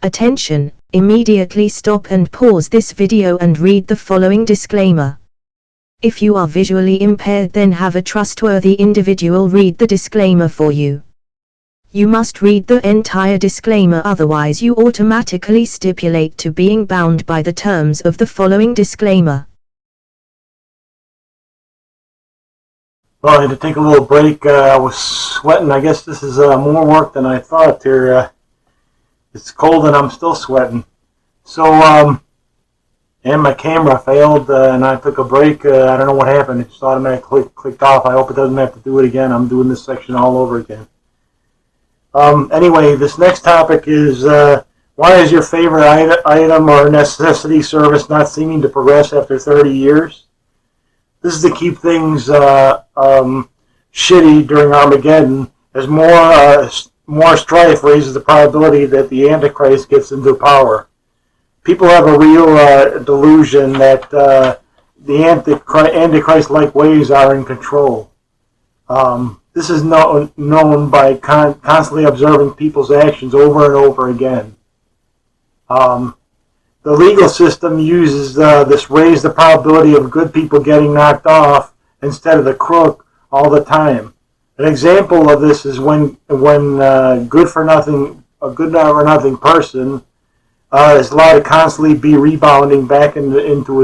Attention! Immediately stop and pause this video and read the following disclaimer. If you are visually impaired, then have a trustworthy individual read the disclaimer for you. You must read the entire disclaimer, otherwise you automatically stipulate to being bound by the terms of the following disclaimer. Well, I had to take a little break. I was sweating. I guess this is more work than I thought here. It's cold and I'm still sweating. So, and my camera failed and I took a break. I don't know what happened. It just automatically clicked off. I hope it doesn't have to do it again. I'm doing this section all over again. Anyway, this next topic is why is your favorite item or necessity service not seeming to progress after 30 years? This is to keep things shitty during Armageddon, as more strife raises the probability that the Antichrist gets into power. People have a real delusion that the Antichrist-like ways are in control. This is known by constantly observing people's actions over and over again. The legal system uses this raise the probability of good people getting knocked off instead of the crook all the time. An example of this is when a good for nothing person is allowed to constantly be rebounding back into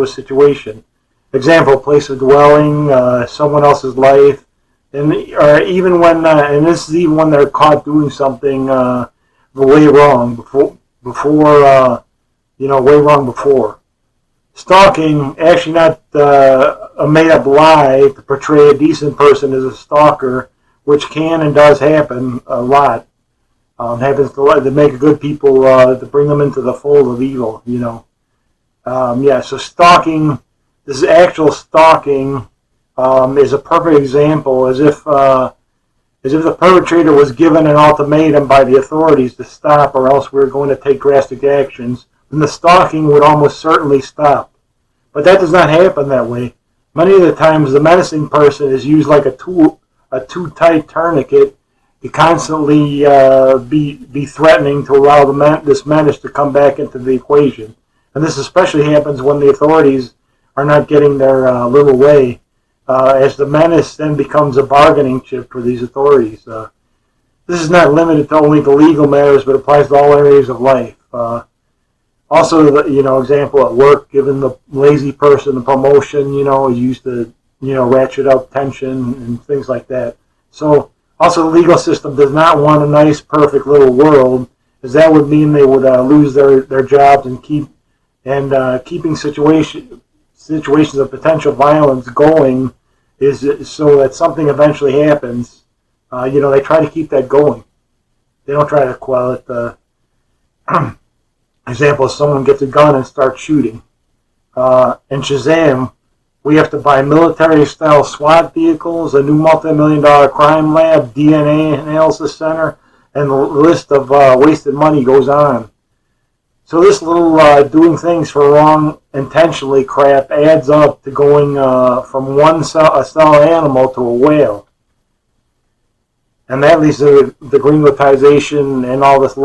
a situation. Example: place of dwelling, someone else's life, or even when and this is even when they're caught doing something way wrong way wrong before. Stalking, actually not a made-up lie to portray a decent person as a stalker, which can and does happen a lot. Happens to make good people, to bring them into the fold of evil, so stalking, this is actual stalking, is a perfect example, as if the perpetrator was given an ultimatum by the authorities to stop, or else we're going to take drastic actions, then the stalking would almost certainly stop. But that does not happen that way. Many of the times the menacing person is used like a too tight tourniquet to constantly be threatening to allow this menace to come back into the equation. And this especially happens when the authorities are not getting their little way, as the menace then becomes a bargaining chip for these authorities. This is not limited to only the legal matters, but applies to all areas of life. Also, example at work, giving the lazy person the promotion, is used to, ratchet up tension and things like that. So, also the legal system does not want a nice, perfect little world, as that would mean they would lose their jobs and keeping situations of potential violence going is so that something eventually happens. They try to keep that going. They don't try to quell it. Example, someone gets a gun and starts shooting. In Shazam, we have to buy military-style SWAT vehicles, a new multi-million-dollar crime lab, DNA analysis center, and the list of wasted money goes on. So this little doing things for wrong intentionally crap adds up to going from a cell animal to a whale. And that leads to the gringotization and all this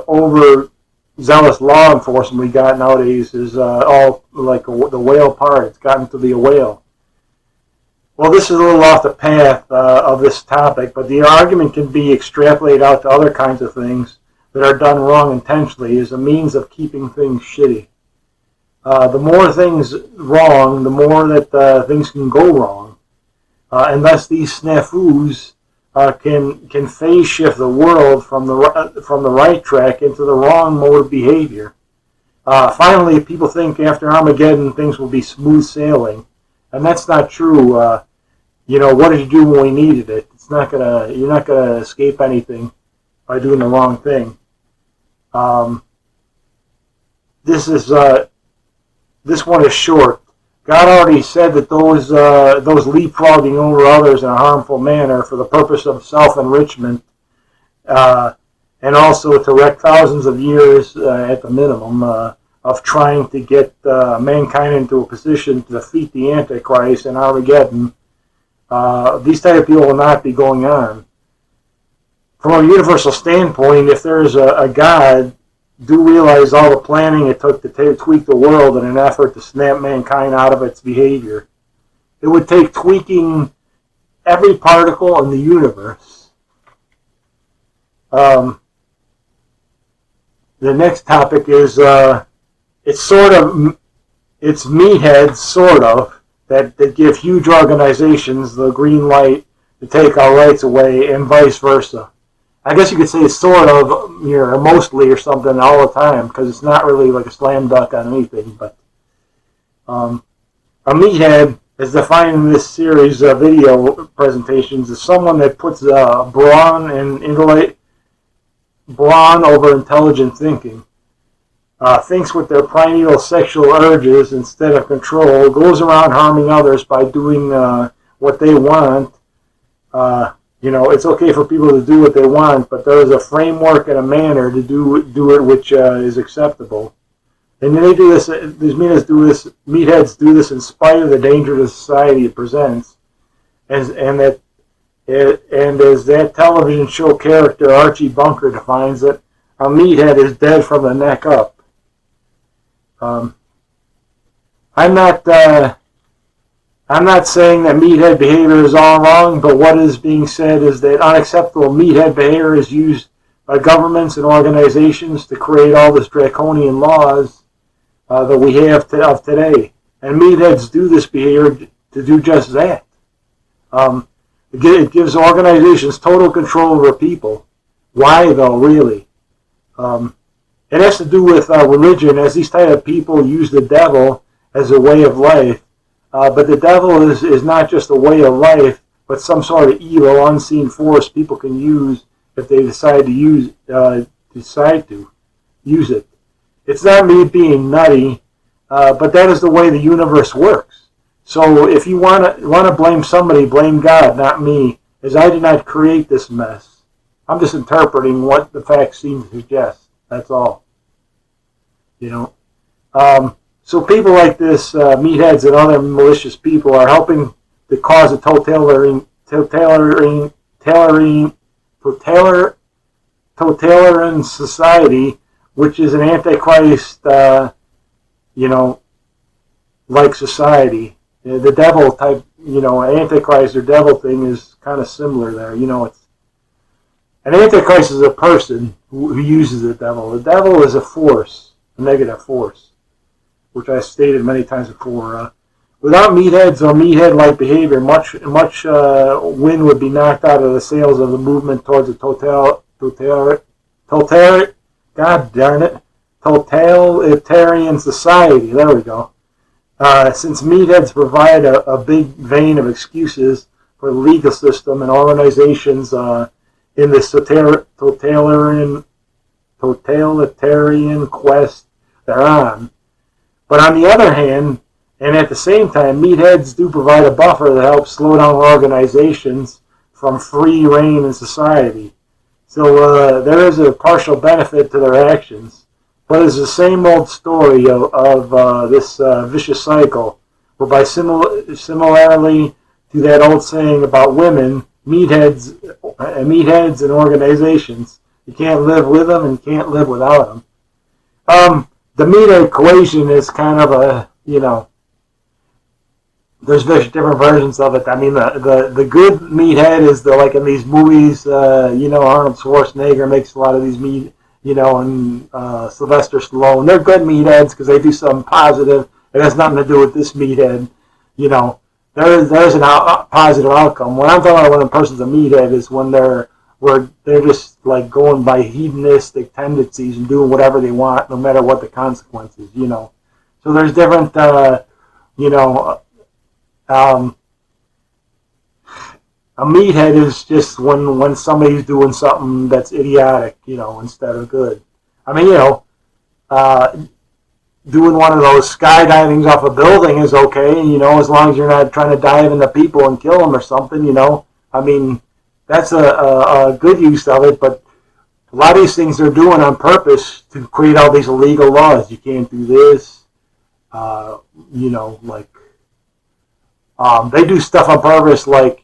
overzealous law enforcement we got nowadays is all like the whale part. It's gotten to be a whale. Well, this is a little off the path of this topic, but the argument can be extrapolated out to other kinds of things that are done wrong intentionally as a means of keeping things shitty. The more things wrong, the more that things can go wrong, and thus these snafus can phase shift the world from the right track into the wrong mode of behavior. Finally, people think after Armageddon things will be smooth sailing, and that's not true. What did you do when we needed it? You're not gonna escape anything by doing the wrong thing. This one is short. God already said that those leapfrogging over others in a harmful manner for the purpose of self-enrichment, and also to wreck thousands of years at the minimum of trying to get mankind into a position to defeat the Antichrist and Armageddon. These type of people will not be going on. from a universal standpoint, if there's a God, do realize all the planning it took to tweak the world in an effort to snap mankind out of its behavior. It would take tweaking every particle in the universe. The next topic is it's meatheads, sort of, that give huge organizations the green light to take our rights away, and vice versa. I guess you could say it's sort of, or mostly or something all the time, because it's not really like a slam dunk on anything. But a meathead, as defined in this series of video presentations, is someone that puts brawn over intelligent thinking. Thinks with their primeval sexual urges instead of control, goes around harming others by doing what they want. It's okay for people to do what they want, but there is a framework and a manner to do it which is acceptable. And they do this. These meatheads do this in spite of the danger to society it presents, and as that television show character Archie Bunker defines it, a meathead is dead from the neck up. I'm not saying that meathead behavior is all wrong, but what is being said is that unacceptable meathead behavior is used by governments and organizations to create all this draconian laws that we have of today. And meatheads do this behavior to do just that. It gives organizations total control over people. Why, though, really? It has to do with religion, as these type of people use the devil as a way of life. But the devil is not just a way of life, but some sort of evil, unseen force people can use if they decide to use it. It's not me being nutty, but that is the way the universe works. So if you want to blame somebody, blame God, not me, as I did not create this mess. I'm just interpreting what the facts seem to suggest. That's all. So people like this, meatheads and other malicious people, are helping to cause a totalitarian society, which is an antichrist, like society. The devil type, antichrist or devil thing is kind of similar there. It's an antichrist is a person who uses the devil. The devil is a force, a negative force, which I stated many times before. Without meatheads or meathead-like behavior, much wind would be knocked out of the sails of the movement towards a totalitarian society. There we go. Since meatheads provide a big vein of excuses for the legal system and organizations in this totalitarian quest they're on. But on the other hand, and at the same time, meatheads do provide a buffer that helps slow down organizations from free reign in society. So there is a partial benefit to their actions. But it's the same old story of this vicious cycle, whereby similarly to that old saying about women, meatheads and organizations, you can't live with them and you can't live without them. The meathead equation is kind of there's different versions of it. I mean, the good meathead is like in these movies, Arnold Schwarzenegger makes a lot of these and Sylvester Stallone. They're good meatheads because they do something positive. It has nothing to do with this meathead. There's a positive outcome. What I'm talking about when a person's a meathead is when they're just like going by hedonistic tendencies and doing whatever they want, no matter what the consequences. So there's different, a meathead is just when somebody's doing something that's idiotic, instead of good. I mean, doing one of those skydivings off a building is okay, as long as you're not trying to dive into people and kill them or something, I mean, that's a good use of it, but a lot of these things they're doing on purpose to create all these illegal laws. You can't do this, they do stuff on purpose, like,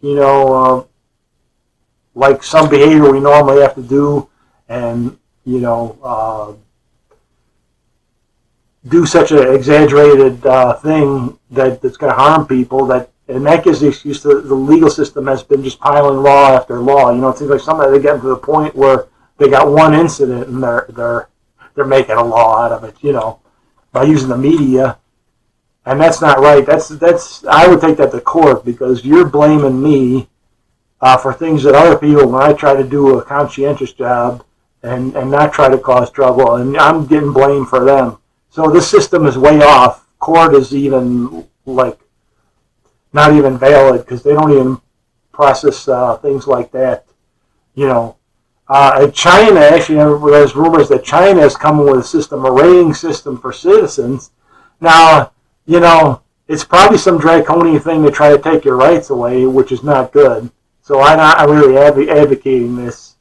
like some behavior we normally have to do, and do such an exaggerated thing that's going to harm people. And that gives the excuse that the legal system has been just piling law after law. It seems like somebody they get to the point where they got one incident and they're making a law out of it, by using the media. And that's not right. That's I would take that to court, because you're blaming me for things that other people, when I try to do a conscientious job and not try to cause trouble, and I'm getting blamed for them. So this system is way off. Court is even not even valid, because they don't even process things like that. China, actually, there's rumors that China is coming with a rating system for citizens. Now, it's probably some draconian thing to try to take your rights away, which is not good. So I'm not really advocating this.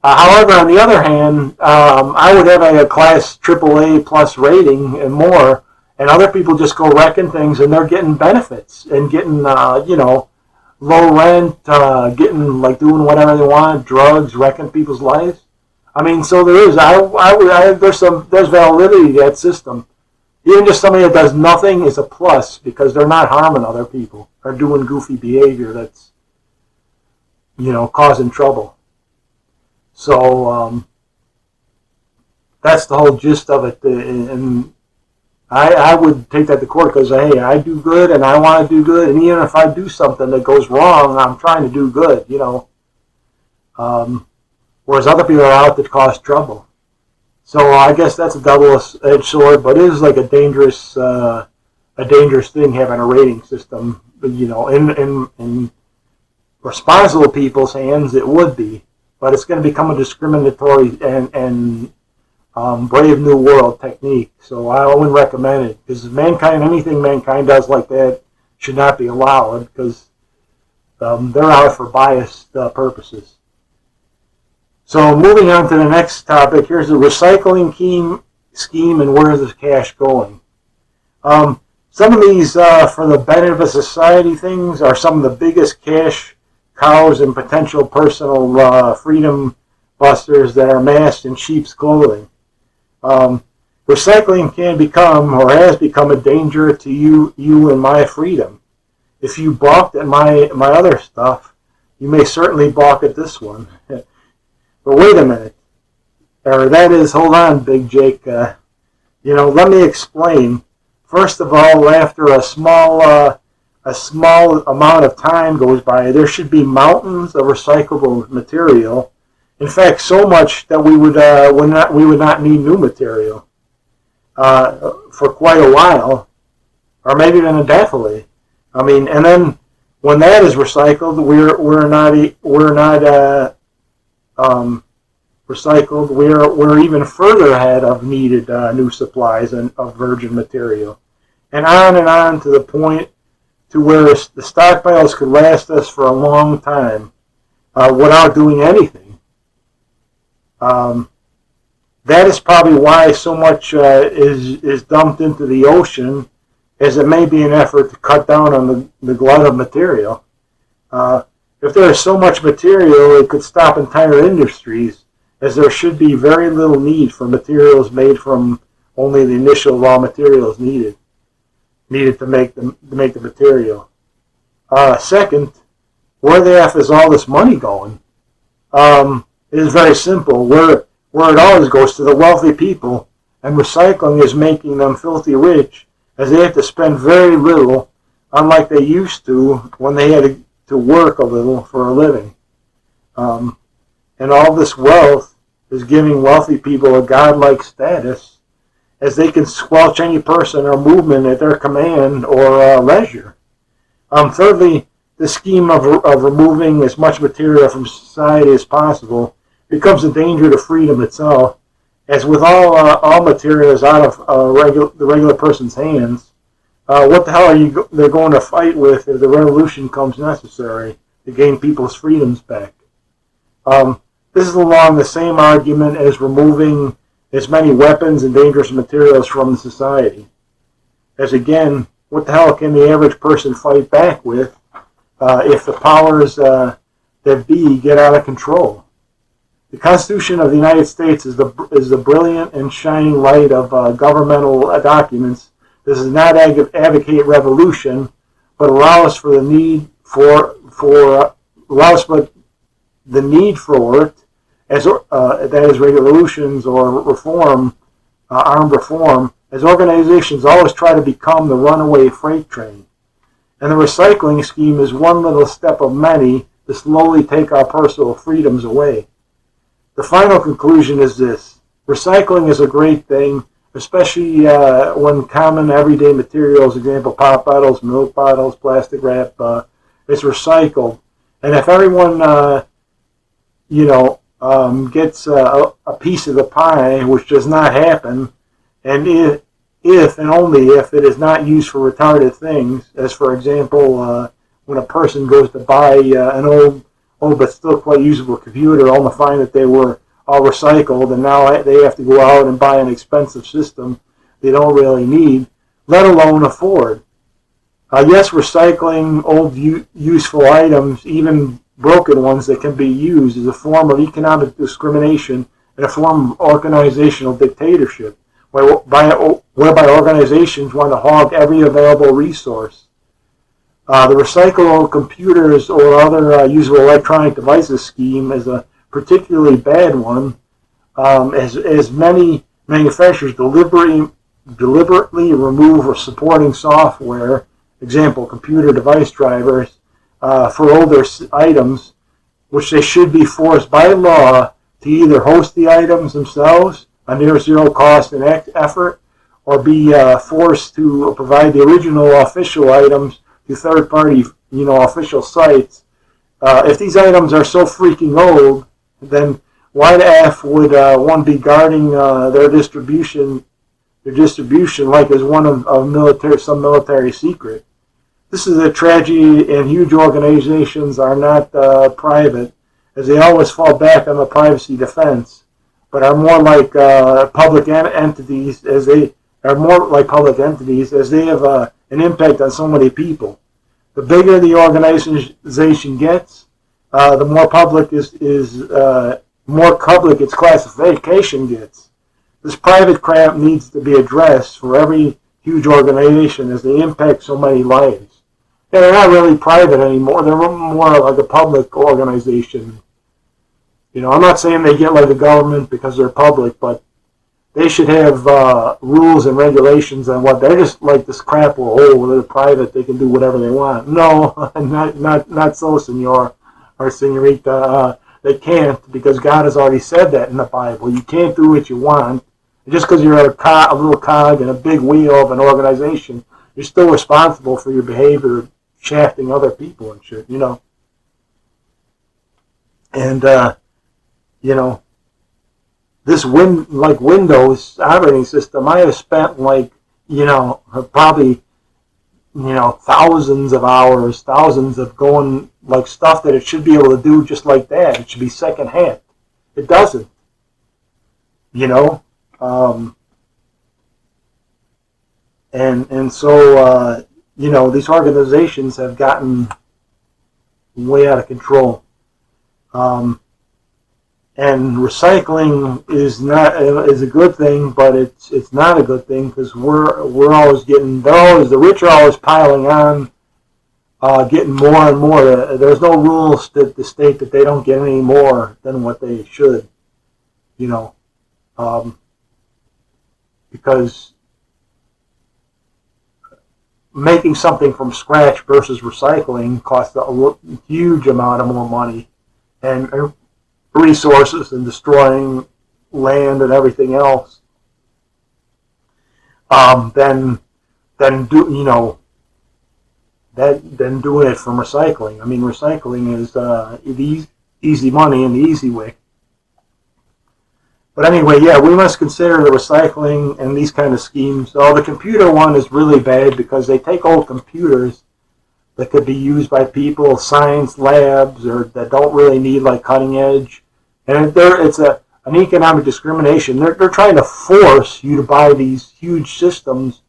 However, on the other hand, I would have a class AAA plus rating and more, and other people just go wrecking things, and they're getting benefits and getting, low rent, getting doing whatever they want, drugs, wrecking people's lives. I mean, so there is. There's validity to that system. Even just somebody that does nothing is a plus, because they're not harming other people or doing goofy behavior that's, causing trouble. So that's the whole gist of it. And I would take that to court, because, hey, I do good and I want to do good. And even if I do something that goes wrong, I'm trying to do good, whereas other people are out to cause trouble. So I guess that's a double-edged sword, but it is like a dangerous thing having a rating system. In responsible people's hands, it would be, but it's going to become a discriminatory and Brave New World technique. So I wouldn't recommend it, because anything mankind does like that should not be allowed, because they're out for biased purposes. So moving on to the next topic, here's the recycling scheme and where is the cash going. Some of these, for the benefit of society things, are some of the biggest cash cows and potential personal freedom busters that are masked in sheep's clothing. Recycling can become, or has become, a danger to you and my freedom. If you balked at my other stuff, you may certainly balk at this one. But wait a minute. Or that is, hold on, Big Jake. Let me explain. First of all, after a small amount of time goes by, there should be mountains of recyclable material. In fact, so much that we would not need new material for quite a while, or maybe even indefinitely. I mean, and then when that is recycled, we're even further ahead of needed new supplies of virgin material, and on to the point to where the stockpiles could last us for a long time without doing anything. That is probably why so much is dumped into the ocean, as it may be an effort to cut down on the glut of material. If there is so much material, it could stop entire industries, as there should be very little need for materials made from only the initial raw materials needed to make the material. Second, where the F is all this money going? It is very simple. Where it always goes to the wealthy people, and recycling is making them filthy rich, as they have to spend very little, unlike they used to when they had to work a little for a living. And all this wealth is giving wealthy people a godlike status, as they can squelch any person or movement at their command or leisure. Thirdly, the scheme of removing as much material from society as possible becomes a danger to freedom itself, as with all materials out of the regular person's hands, what the hell are they're going to fight with if the revolution comes necessary to gain people's freedoms back? This is along the same argument as removing as many weapons and dangerous materials from the society. As again, what the hell can the average person fight back with if the powers that that B, get out of control. The Constitution of the United States is the brilliant and shining light of governmental documents. This does not advocate revolution, but allows for the need for it, as that is revolutions or reform, armed reform, as organizations always try to become the runaway freight train. And the recycling scheme is one little step of many to slowly take our personal freedoms away. The final conclusion is this: recycling is a great thing, especially when common everyday materials, example pop bottles, milk bottles, plastic wrap, is recycled. And if everyone, gets a piece of the pie, which does not happen, and if and only if it is not used for retarded things, as for example, when a person goes to buy an old but still quite usable computer, only to find that they were all recycled, and now they have to go out and buy an expensive system they don't really need, let alone afford. Yes, recycling old useful items, even broken ones that can be used, is a form of economic discrimination and a form of organizational dictatorship, whereby organizations want to hog every available resource. The recyclable computers or other usable electronic devices scheme is a particularly bad one, as many manufacturers deliberately remove or supporting software, example computer device drivers, for older items, which they should be forced by law to either host the items themselves, a near zero cost and effort, or be forced to provide the original official items to third-party, official sites. If these items are so freaking old, then why the F would one be guarding their distribution like as one of some military secret? This is a tragedy, and huge organizations are not private, as they always fall back on the privacy defense, but are more like public entities, as they have an impact on so many people. The bigger the organization gets, the more public its classification gets. This private crap needs to be addressed for every huge organization, as they impact so many lives. Yeah, they're not really private anymore. They're more like a public organization. I'm not saying they get like the government because they're public, but they should have rules and regulations on what they're just like this crap. Well, they're private; they can do whatever they want. No, not so, senor or senorita. They can't, because God has already said that in the Bible. You can't do what you want. Just because you're a little cog in a big wheel of an organization, you're still responsible for your behavior, shafting other people and shit. And this Windows operating system, I have spent probably thousands of hours, thousands of going stuff that it should be able to do just like that. It should be second hand. It doesn't. And so these organizations have gotten way out of control. And recycling is a good thing, but it's not a good thing, because we're always the rich are always piling on, getting more and more. There's no rules that state that they don't get any more than what they should, because making something from scratch versus recycling costs a huge amount of more money and resources, and destroying land and everything else, than doing it from recycling. I mean, recycling is the easy money and the easy way. But anyway, yeah, we must consider the recycling and these kind of schemes. So the computer one is really bad, because they take old computers that could be used by people, science labs, or that don't really need cutting edge. And it's an economic discrimination. They're trying to force you to buy these huge systems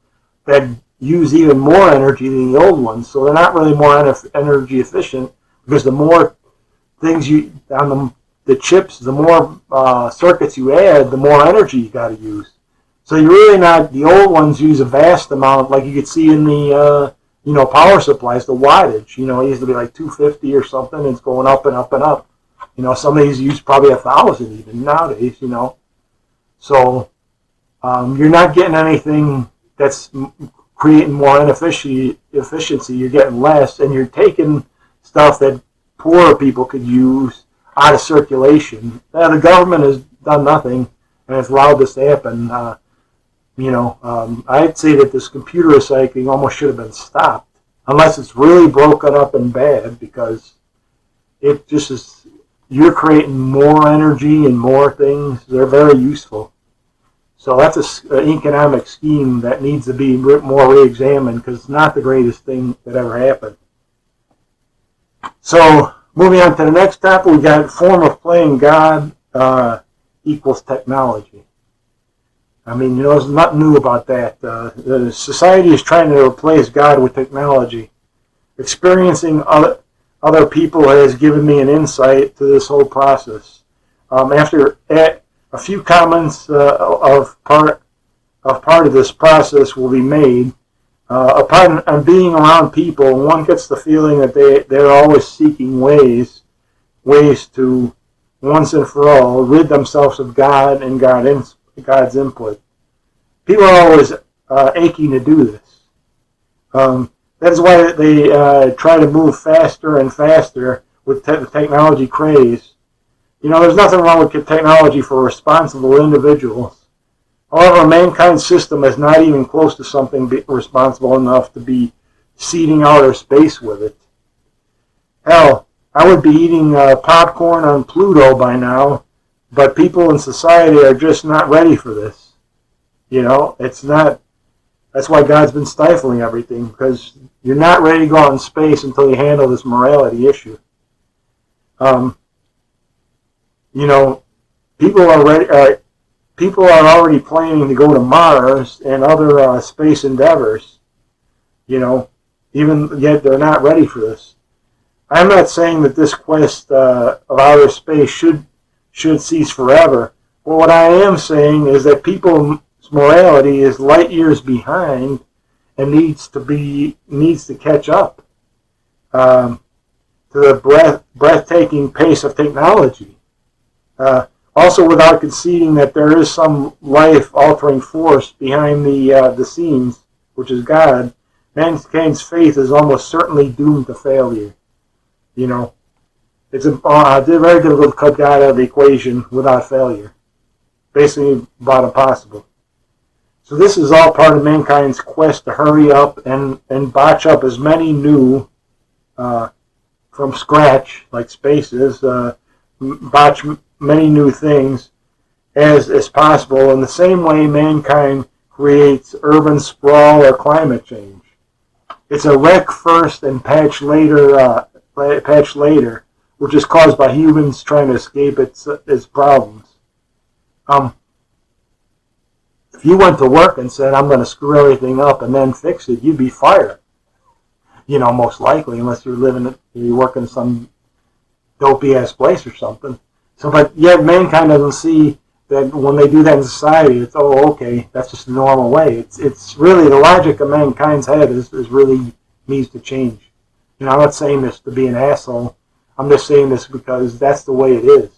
that use even more energy than the old ones. So they're not really more energy efficient, because the more things you on the chips, the more circuits you add, the more energy you got to use. So you're really not. The old ones use a vast amount, like you could see in the power supplies, the wattage. It used to be like 250 or something. And it's going up and up and up. Some of these use probably 1,000 even nowadays. So you're not getting anything that's creating more efficiency. You're getting less, and you're taking stuff that poorer people could use out of circulation. The government has done nothing, and it's allowed this to happen. I'd say that this computer recycling almost should have been stopped, unless it's really broken up and bad, because it just is. You're creating more energy and more things. They're very useful. So that's an economic scheme that needs to be more re-examined, because it's not the greatest thing that ever happened. So moving on to the next topic, we got form of playing God equals technology. There's nothing new about that. The society is trying to replace God with technology. Experiencing other people has given me an insight to this whole process. After a few comments of part of this process will be made. Upon being around people, one gets the feeling that they're always seeking ways to once and for all rid themselves of God and God's input. People are always aching to do this. That is why they try to move faster and faster with the technology craze. There's nothing wrong with technology for responsible individuals. However, mankind's system is not even close to something responsible enough to be seeding outer space with it. Hell, I would be eating popcorn on Pluto by now, but people in society are just not ready for this. It's not. That's why God's been stifling everything, because you're not ready to go out in space until you handle this morality issue. People are already planning to go to Mars and other space endeavors. Even yet they're not ready for this. I'm not saying that this quest of outer space should cease forever. But what I am saying is that people's morality is light years behind and needs to catch up to the breathtaking pace of technology. Also, without conceding that there is some life-altering force behind the scenes, which is God, mankind's faith is almost certainly doomed to failure. It's very difficult to cut God out of the equation without failure. Basically, about impossible. So this is all part of mankind's quest to hurry up and botch up as many new, from scratch, like spaces, botch many new things as possible, in the same way mankind creates urban sprawl or climate change. It's a wreck first and patch later, which is caused by humans trying to escape its problems. If you went to work and said, I'm going to screw everything up and then fix it, you'd be fired. Most likely, unless you're working in some dopey-ass place or something. So, but yet mankind doesn't see that when they do that in society, it's, okay, that's just the normal way. It's really, the logic of mankind's head is really needs to change. I'm not saying this to be an asshole. I'm just saying this because that's the way it is.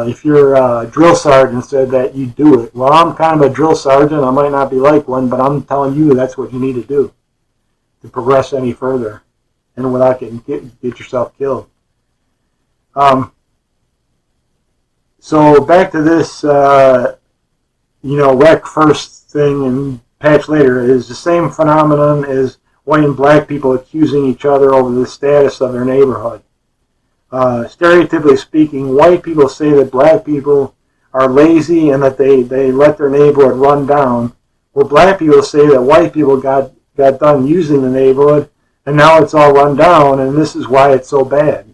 If you're a drill sergeant said that you do it, well, I'm kind of a drill sergeant. I might not be like one, but I'm telling you that's what you need to do to progress any further, and without get yourself killed. So back to this, wreck first thing and patch later is the same phenomenon as white and black people accusing each other over the status of their neighborhood. Stereotypically speaking, white people say that black people are lazy and that they let their neighborhood run down, where black people say that white people got done using the neighborhood and now it's all run down and this is why it's so bad.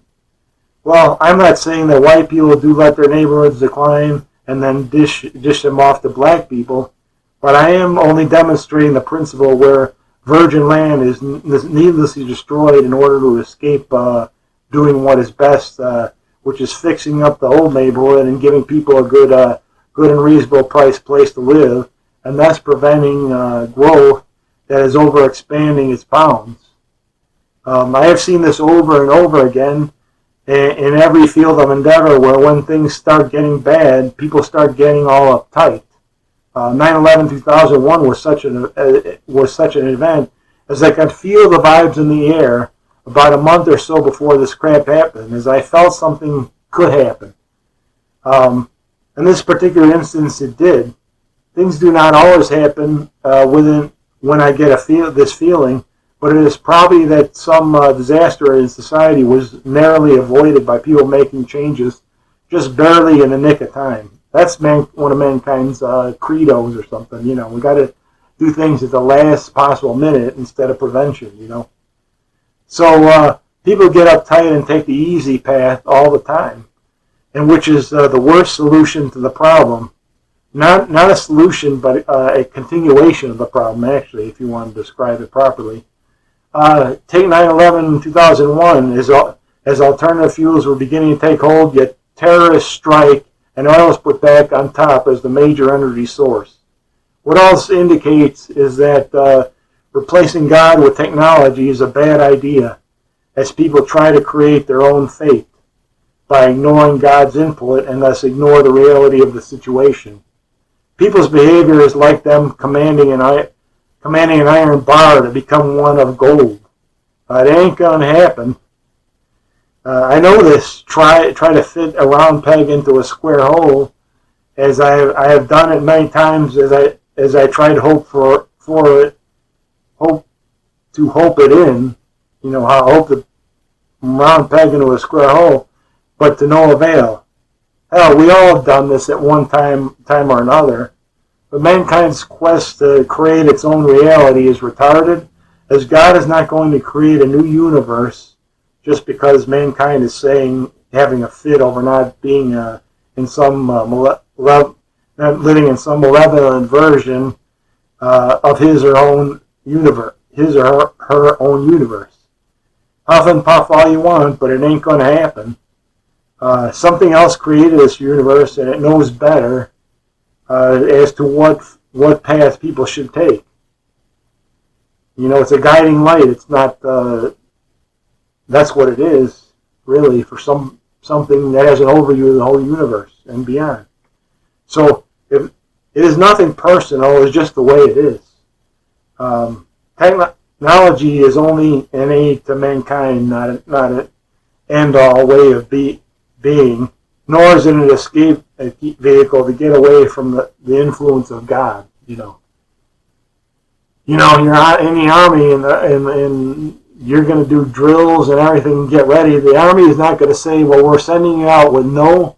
Well, I'm not saying that white people do let their neighborhoods decline and then dish them off to black people, but I am only demonstrating the principle where virgin land is needlessly destroyed in order to escape doing what is best, which is fixing up the old neighborhood and giving people a good and reasonable price place to live, and thus preventing growth that is overexpanding its bounds. I have seen this over and over again in every field of endeavor, where when things start getting bad, people start getting all uptight. 9/11/2001 was such an event, as I could feel the vibes in the air about a month or so before this crap happened, as I felt something could happen. In this particular instance, it did. Things do not always happen when I get this feeling, but it is probably that some disaster in society was narrowly avoided by people making changes just barely in the nick of time. That's one of mankind's credos or something. You know, we got to do things at the last possible minute instead of prevention. You know, so people get uptight and take the easy path all the time, and which is the worst solution to the problem. Not a solution, but a continuation of the problem, actually, if you want to describe it properly. Take 9/11/2001 as alternative fuels were beginning to take hold, yet terrorists strike and oil is put back on top as the major energy source. What else indicates is that replacing God with technology is a bad idea, as people try to create their own fate by ignoring God's input and thus ignore the reality of the situation. People's behavior is like them commanding an iron bar to become one of gold. It ain't going to happen. I know this. Try to fit a round peg into a square hole, as I have done it many times. As I try to hope it in. You know, I hope the round peg into a square hole, but to no avail. Hell, we all have done this at one time or another. But mankind's quest to create its own reality is retarded, as God is not going to create a new universe just because mankind is having a fit over not being in some not living in some malevolent version of his or her own universe. Huff and puff all you want, but it ain't going to happen. Something else created this universe, and it knows better as to what path people should take. You know, it's a guiding light. It's not. That's what it is, really, for something that has an overview of the whole universe and beyond. So it is nothing personal. It's just the way it is. Technology is only an aid to mankind, not an end-all way of being, nor is it an escape vehicle to get away from the influence of God. You know, you're out in the army and you're going to do drills and everything and get ready. The army is not going to say, well, we're sending you out with no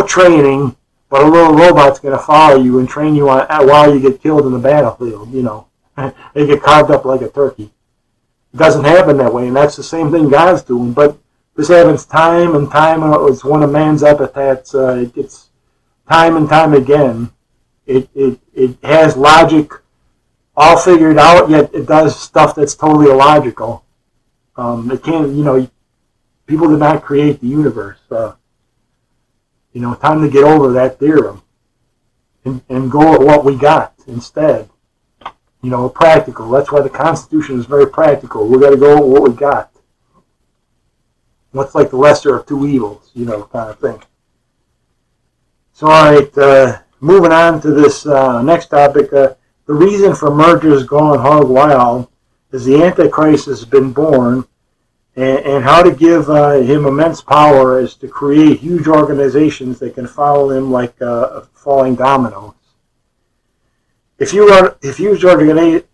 training, but a little robot's going to follow you and train you while you get killed in the battlefield. You know, they get carved up like a turkey. It doesn't happen that way, and that's the same thing God's doing. But this happens time and time. It's one of man's epithets. It gets time and time again. It has logic all figured out, yet it does stuff that's totally illogical. It can't, people did not create the universe. Time to get over that theorem and go with what we got instead. Practical. That's why the Constitution is very practical. We got to go with what we got. What's like the lesser of two evils, kind of thing. So, all right, moving on to this next topic. The reason for mergers gone hog wild is the Antichrist has been born, and how to give him immense power is to create huge organizations that can follow him like falling dominoes. If huge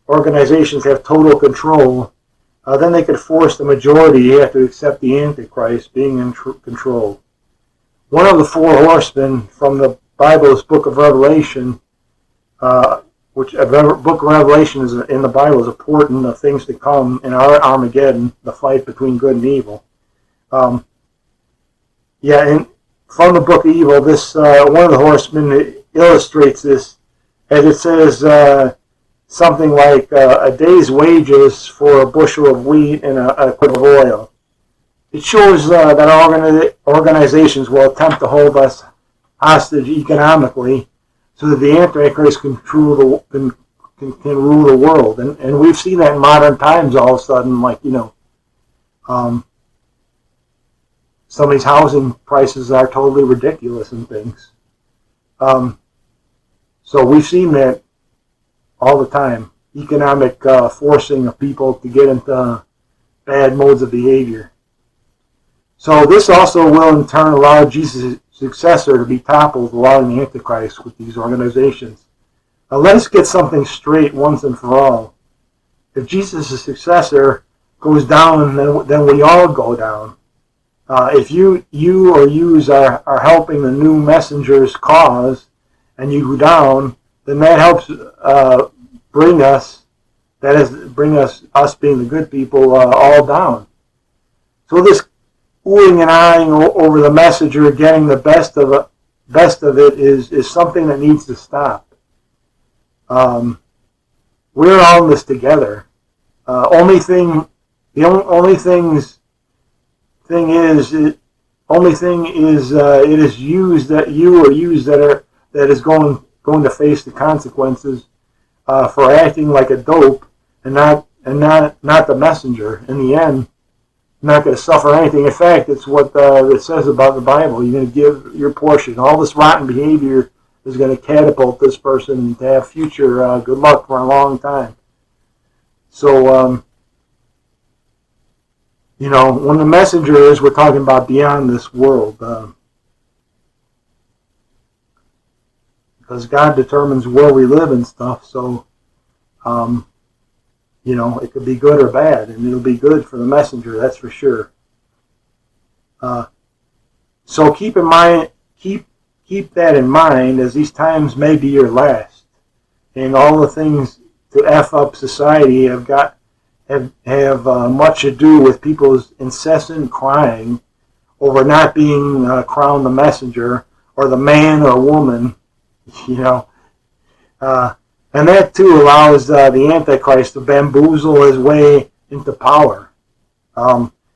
organizations have total control, then they could force the majority to accept the Antichrist being in control. One of the four horsemen from the Bible's Book of Revelation, which Book of Revelation is in the Bible is important of things to come in our Armageddon, the fight between good and evil. And from the Book of Evil, this one of the horsemen illustrates this, as it says something like a day's wages for a bushel of wheat and a quart of oil. it shows that organizations will attempt to hold us hostage economically so that the Antichrist can rule the world. And we've seen that in modern times all of a sudden, like, some of these housing prices are totally ridiculous and things. So we've seen that all the time, economic forcing of people to get into bad modes of behavior. So this also will in turn allow Jesus' successor to be toppled, allowing the Antichrist with these organizations. Now let us get something straight once and for all. If Jesus' successor goes down, then we all go down. If you or yous are helping the new messenger's cause and you go down, then that helps bring us being the good people, all down. So this oohing and eyeing over the messenger getting the best of it is something that needs to stop. We're all in this together. The only thing is it is used that you or yous that is going to face the consequences for acting like a dope and not the messenger. In the end, not going to suffer anything. In fact, it's what it says about the Bible. You're going to give your portion. All this rotten behavior is going to catapult this person to have future good luck for a long time. So, when the messenger is, we're talking about beyond this world. Because God determines where we live and stuff. So, it could be good or bad, and it'll be good for the messenger, that's for sure. So keep that in mind, as these times may be your last, and all the things to F up society have much to do with people's incessant crying over not being crowned the messenger or the man or woman, and that too allows the Antichrist to bamboozle his way into power.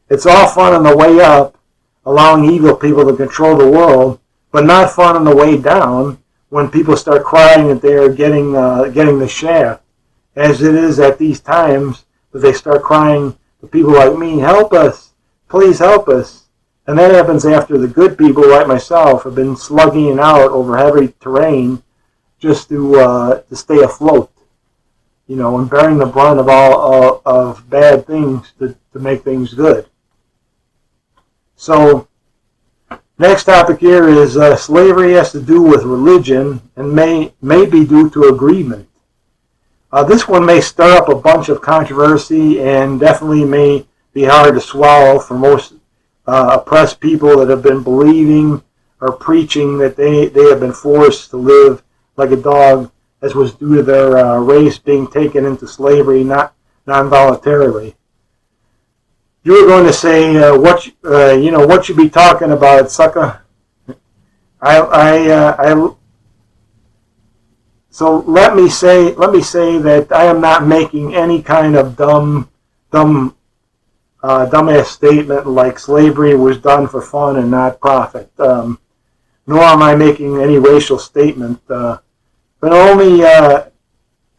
It's all fun on the way up, allowing evil people to control the world, but not fun on the way down when people start crying that they are getting the shaft, as it is at these times that they start crying to people like me, help us, please help us. And that happens after the good people like myself have been slugging it out over heavy terrain just to stay afloat, and bearing the brunt of all of bad things to make things good. So, next topic here is slavery has to do with religion and may be due to agreement. This one may stir up a bunch of controversy and definitely may be hard to swallow for most oppressed people that have been believing or preaching that they have been forced to live like a dog, as was due to their race being taken into slavery, not non-voluntarily. You were going to say what you be talking about, sucker. So let me say that I am not making any kind of dumbass statement like slavery was done for fun and not profit. Nor am I making any racial statement. But only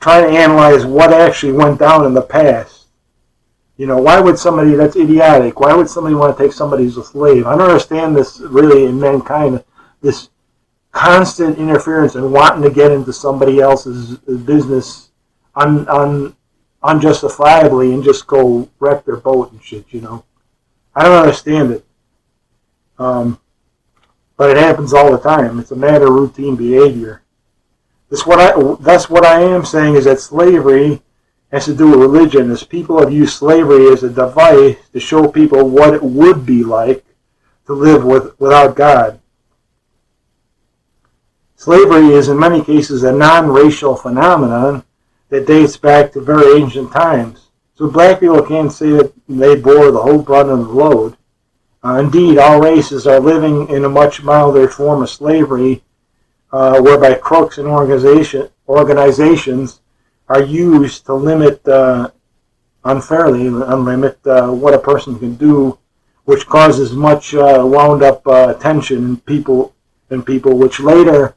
trying to analyze what actually went down in the past. Why would somebody, that's idiotic, why would somebody want to take somebody as a slave? I don't understand this really in mankind, this constant interference and wanting to get into somebody else's business unjustifiably and just go wreck their boat and shit, I don't understand it. But it happens all the time. It's a matter of routine behavior. That's what I am saying, is that slavery has to do with religion, as people have used slavery as a device to show people what it would be like to live without God. Slavery is in many cases a non-racial phenomenon that dates back to very ancient times. So black people can't say that they bore the whole brunt of the load. Indeed, all races are living in a much milder form of slavery, whereby crooks and organizations are used to unfairly limit what a person can do which causes much wound-up tension in people, which later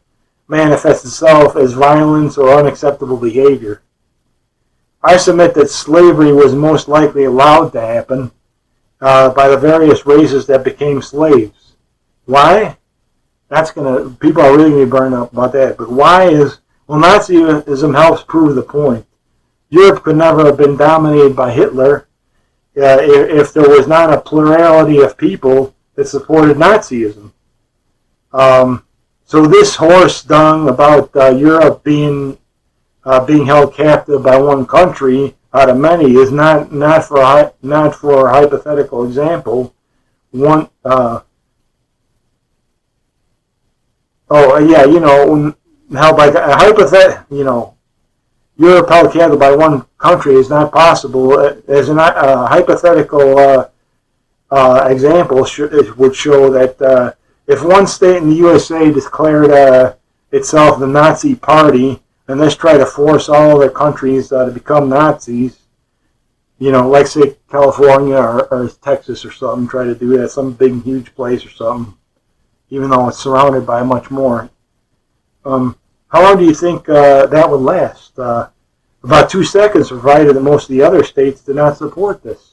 manifests itself as violence or unacceptable behavior. I submit that slavery was most likely allowed to happen by the various races that became slaves. Why? People are really going to be burned up about that. But why is, well, Nazism helps prove the point. Europe could never have been dominated by Hitler if there was not a plurality of people that supported Nazism. So this horse dung about Europe being held captive by one country out of many is not for a hypothetical example. Held by Europe held captive by one country is not possible. As a hypothetical example would show that if one state in the USA declared itself the Nazi Party, and let's try to force all other countries to become Nazis, like say California or Texas or something, try to do that, some big huge place or something, even though it's surrounded by much more. How long do you think that would last? About 2 seconds, provided that most of the other states did not support this.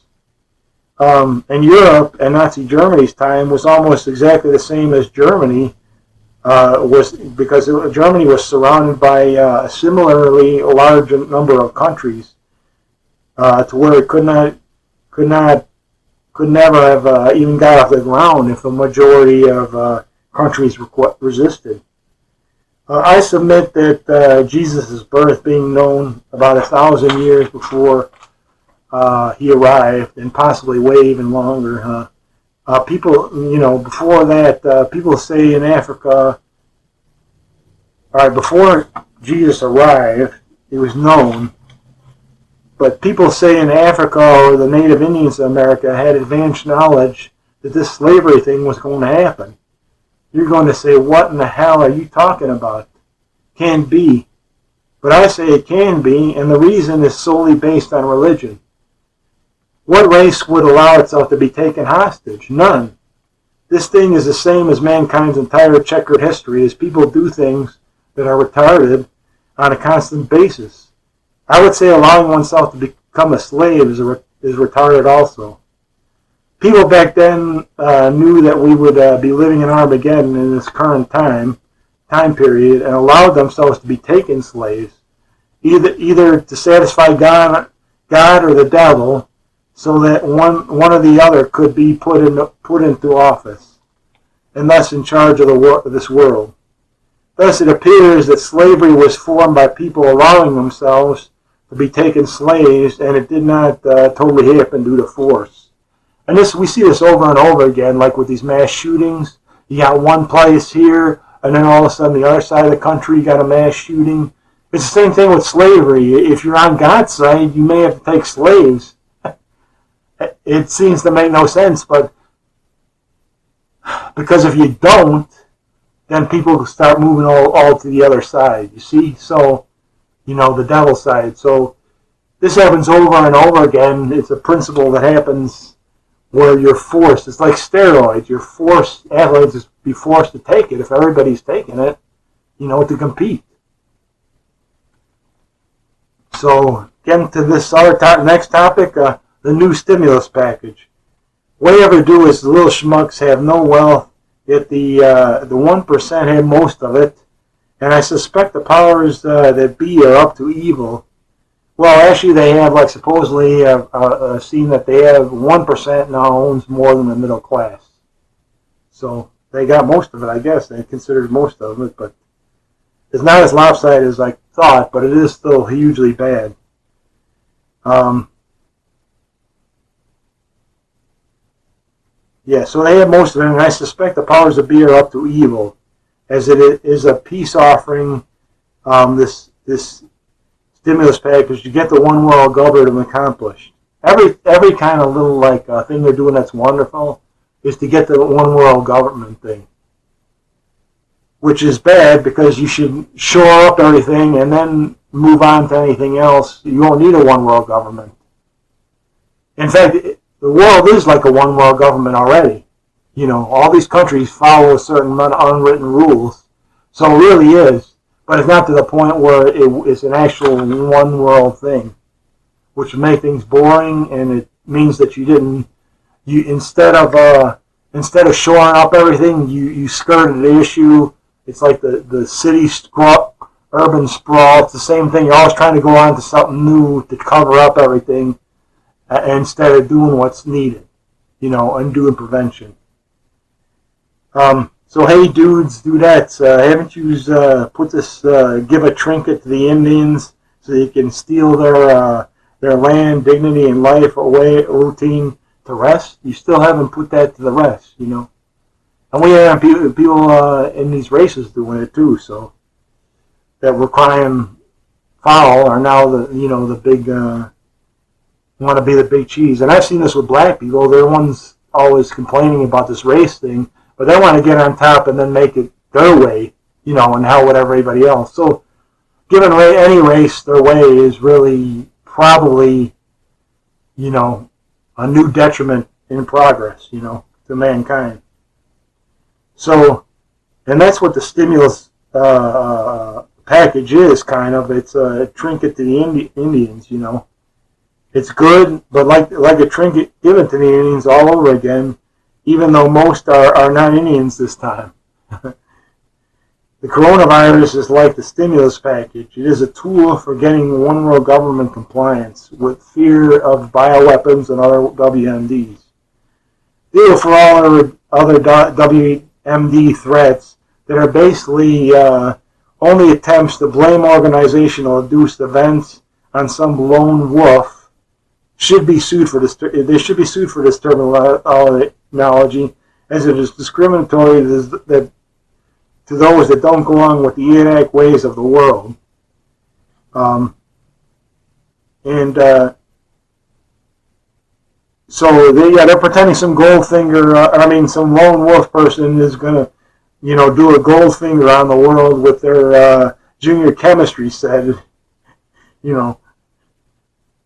And Europe and Nazi Germany's time was almost exactly the same as Germany because Germany was surrounded by a similarly large number of countries to where it could never have even got off the ground if a majority of countries resisted. I submit that Jesus' birth being known about 1,000 years before he arrived, and possibly way even longer. People, before that, people say in Africa, before Jesus arrived, it was known, but people say in Africa or the native Indians of America had advanced knowledge that this slavery thing was going to happen. You're going to say, what in the hell are you talking about? Can't be. But I say it can be, and the reason is solely based on religion. What race would allow itself to be taken hostage? None. This thing is the same as mankind's entire checkered history, as people do things that are retarded on a constant basis. I would say allowing oneself to become a slave is retarded also. People back then knew that we would be living in Armageddon in this current time period, and allowed themselves to be taken slaves, either to satisfy God or the devil, so that one or the other could be put into office, and thus in charge of this world. Thus it appears that slavery was formed by people allowing themselves to be taken slaves, and it did not totally happen due to force. And we see this over and over again, like with these mass shootings. You got one place here, and then all of a sudden the other side of the country you got a mass shooting. It's the same thing with slavery. If you're on God's side, you may have to take slaves. It seems to make no sense, but because if you don't, then people start moving all to the other side, you see? So, the devil's side. So this happens over and over again. It's a principle that happens where you're forced. It's like steroids. You're forced, athletes to be forced to take it if everybody's taking it, to compete. So getting to this other next topic, the new stimulus package. What you ever do is the little schmucks have no wealth, yet the 1% have most of it, and I suspect the powers that be are up to evil. Well, actually they have, supposedly seen that they have 1% now owns more than the middle class. So they got most of it, I guess. They considered most of it, but it's not as lopsided as I thought, but it is still hugely bad. Yeah, so they have most of it, and I suspect the powers that be are up to evil, as it is a peace offering, this stimulus package to get the one world government accomplished. Every kind of little thing they're doing that's wonderful is to get the one world government thing, which is bad because you should shore up everything and then move on to anything else. You won't need a one world government. In fact, the world is like a one world government already. You know, all these countries follow a certain unwritten rules. So it really is. But it's not to the point where it's an actual one world thing, which would make things boring, and it means that instead of shoring up everything, you skirted the issue. It's like the city urban sprawl. It's the same thing. You're always trying to go on to something new to cover up everything instead of doing what's needed, you know, and doing prevention. So hey dudes, dudettes, haven't you put this, give a trinket to the Indians so you can steal their land, dignity, and life away, routine to rest? You still haven't put that to the rest, you know. And we have people in these races doing it too, so that we're crying foul are now the big, want to be the big cheese. And I've seen this with black people. They're the ones always complaining about this race thing, but they want to get on top and then make it their way, you know, and hell with everybody else. So giving any race their way is really probably, you know, a new detriment in progress, you know, to mankind. So, and that's what the stimulus package is, kind of. It's a trinket to the Indians, you know. It's good, but like a trinket given to the Indians all over again, even though most are not Indians this time. The coronavirus is like the stimulus package. It is a tool for getting one world government compliance with fear of bioweapons and other WMDs. Deal for all other WMD threats that are basically only attempts to blame organizational induced events on some lone wolf should be sued for this. They should be sued for this terminology, as it is discriminatory to those that don't go along with the inadequate ways of the world. So they're pretending some some lone wolf person is going to, you know, do a gold finger on the world with their junior chemistry set, you know,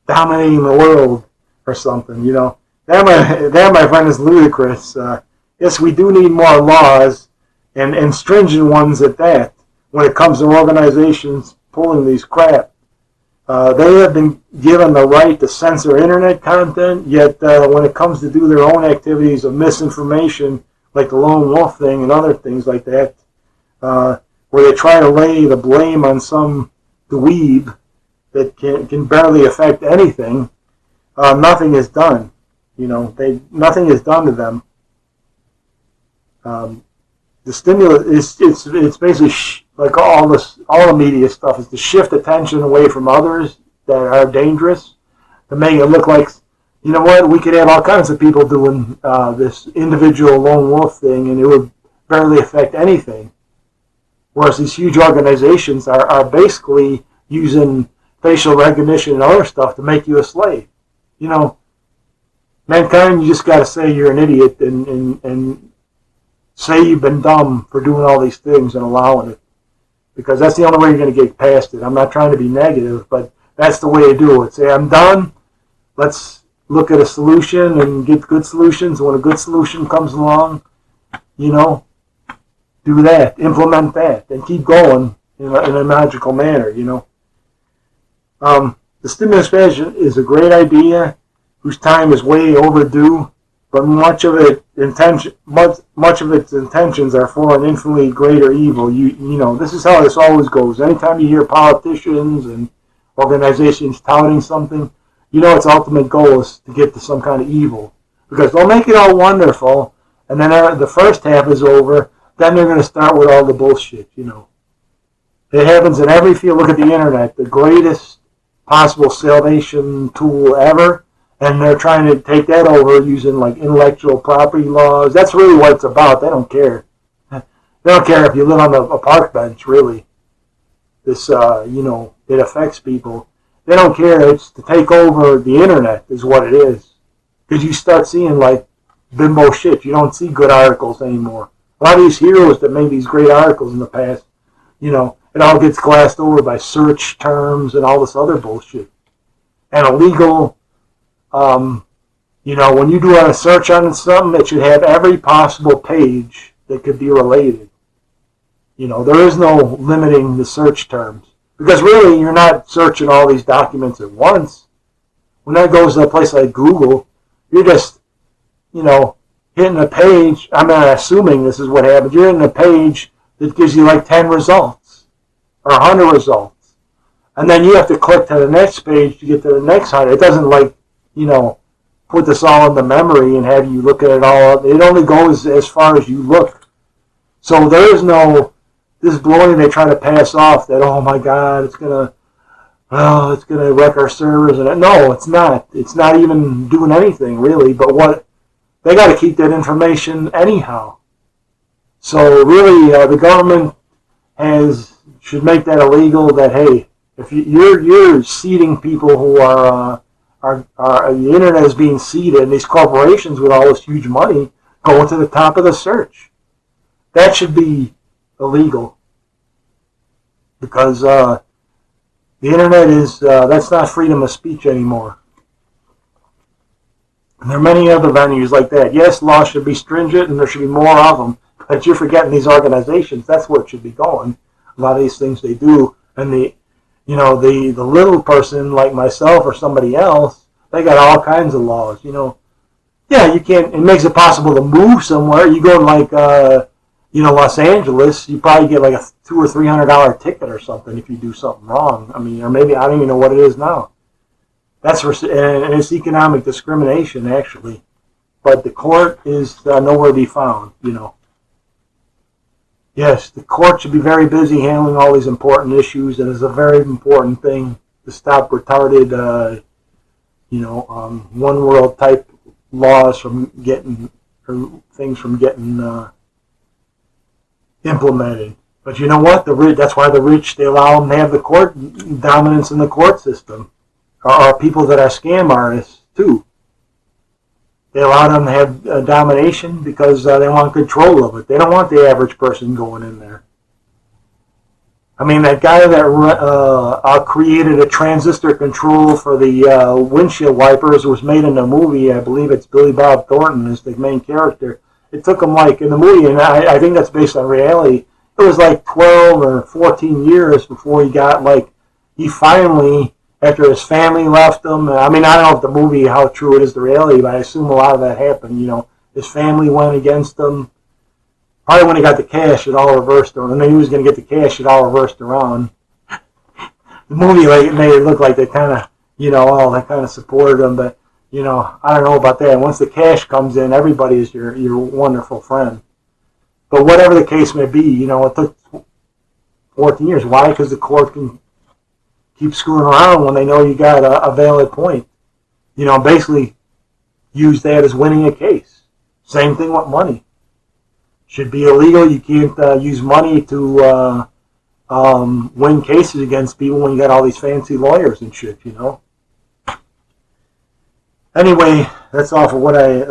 dominating the world or something, you know. That, my friend, is ludicrous. Yes, we do need more laws, and stringent ones at that, when it comes to organizations pulling these crap. They have been given the right to censor internet content, yet when it comes to do their own activities of misinformation, like the lone wolf thing and other things like that, where they try to lay the blame on some dweeb that can barely affect anything, nothing is done. You know, nothing is done to them. The stimulus it's basically like all the media stuff is to shift attention away from others that are dangerous, to make it look like, you know what, we could have all kinds of people doing this individual lone wolf thing, and it would barely affect anything. Whereas these huge organizations are basically using facial recognition and other stuff to make you a slave. You know, mankind, you just got to say you're an idiot and say you've been dumb for doing all these things and allowing it. Because that's the only way you're going to get past it. I'm not trying to be negative, but that's the way to do it. Say, I'm done. Let's look at a solution and get good solutions. When a good solution comes along, you know, do that. Implement that. And keep going in a magical manner, you know. The stimulus package is a great idea whose time is way overdue, but much of its intentions are for an infinitely greater evil. You know, this is how this always goes. Anytime you hear politicians and organizations touting something, you know its ultimate goal is to get to some kind of evil. Because they'll make it all wonderful, and then the first half is over, then they're going to start with all the bullshit, you know. It happens in every field. Look at the internet, the greatest possible salvation tool ever, and they're trying to take that over using like intellectual property laws. That's really what it's about. They don't care. They don't care if you live on a park bench, really. This, you know, it affects people. They don't care. It's to take over the internet is what it is. Because you start seeing like bimbo shit. You don't see good articles anymore. A lot of these heroes that made these great articles in the past, you know, it all gets glassed over by search terms and all this other bullshit. And illegal You know, when you do a search on something, it should have every possible page that could be related. You know, there is no limiting the search terms. Because really, you're not searching all these documents at once. When that goes to a place like Google, you're just, you know, hitting a page. I'm not assuming this is what happens. You're hitting a page that gives you like 10 results or 100 results. And then you have to click to the next page to get to the next 100. It doesn't like, you know, put this all in the memory and have you look at it all up. It only goes as far as you look. So there is no, this bloating they try to pass off that, oh my God, it's going to wreck our servers. And no, it's not. It's not even doing anything really, but what, they got to keep that information anyhow. So really, the government should make that illegal. That hey, if you're seeding people who are the internet is being seeded, and these corporations with all this huge money going to the top of the search, that should be illegal because the internet is that's not freedom of speech anymore. And there are many other venues like that. Yes, laws should be stringent and there should be more of them, but you're forgetting these organizations. That's where it should be going. A lot of these things they do, and the little person like myself or somebody else, they got all kinds of laws. You know, yeah, you can't. It makes it possible to move somewhere. You go to like Los Angeles, you probably get like a $200 or $300 ticket or something if you do something wrong. I mean, or maybe I don't even know what it is now. And it's economic discrimination, actually. But the court is nowhere to be found, you know. Yes, the court should be very busy handling all these important issues, and it's a very important thing to stop retarded, one world type laws from getting, or things from getting implemented. But you know what? That's why the rich, they allow them to have the court dominance in the court system. Are people that are scam artists too. They allow them to have domination because they want control of it. They don't want the average person going in there. I mean, that guy that created a transistor control for the windshield wipers was made in a movie. I believe it's Billy Bob Thornton is the main character. It took him like in the movie, and I think that's based on reality. It was like 12 or 14 years before he finally, after his family left him. I mean, I don't know if the movie, how true it is to reality, but I assume a lot of that happened. You know, his family went against him. Probably when he got the cash, it all reversed around. And then he was going to get the cash, it all reversed around. The movie made it look like they kind of, they kind of supported him. But, I don't know about that. Once the cash comes in, everybody is your wonderful friend. But whatever the case may be, it took 14 years. Why? Because the court can keep screwing around when they know you got a valid point. Basically use that as winning a case. Same thing with money. Should be illegal. You can't use money to win cases against people when you got all these fancy lawyers and shit, Anyway, that's all for what I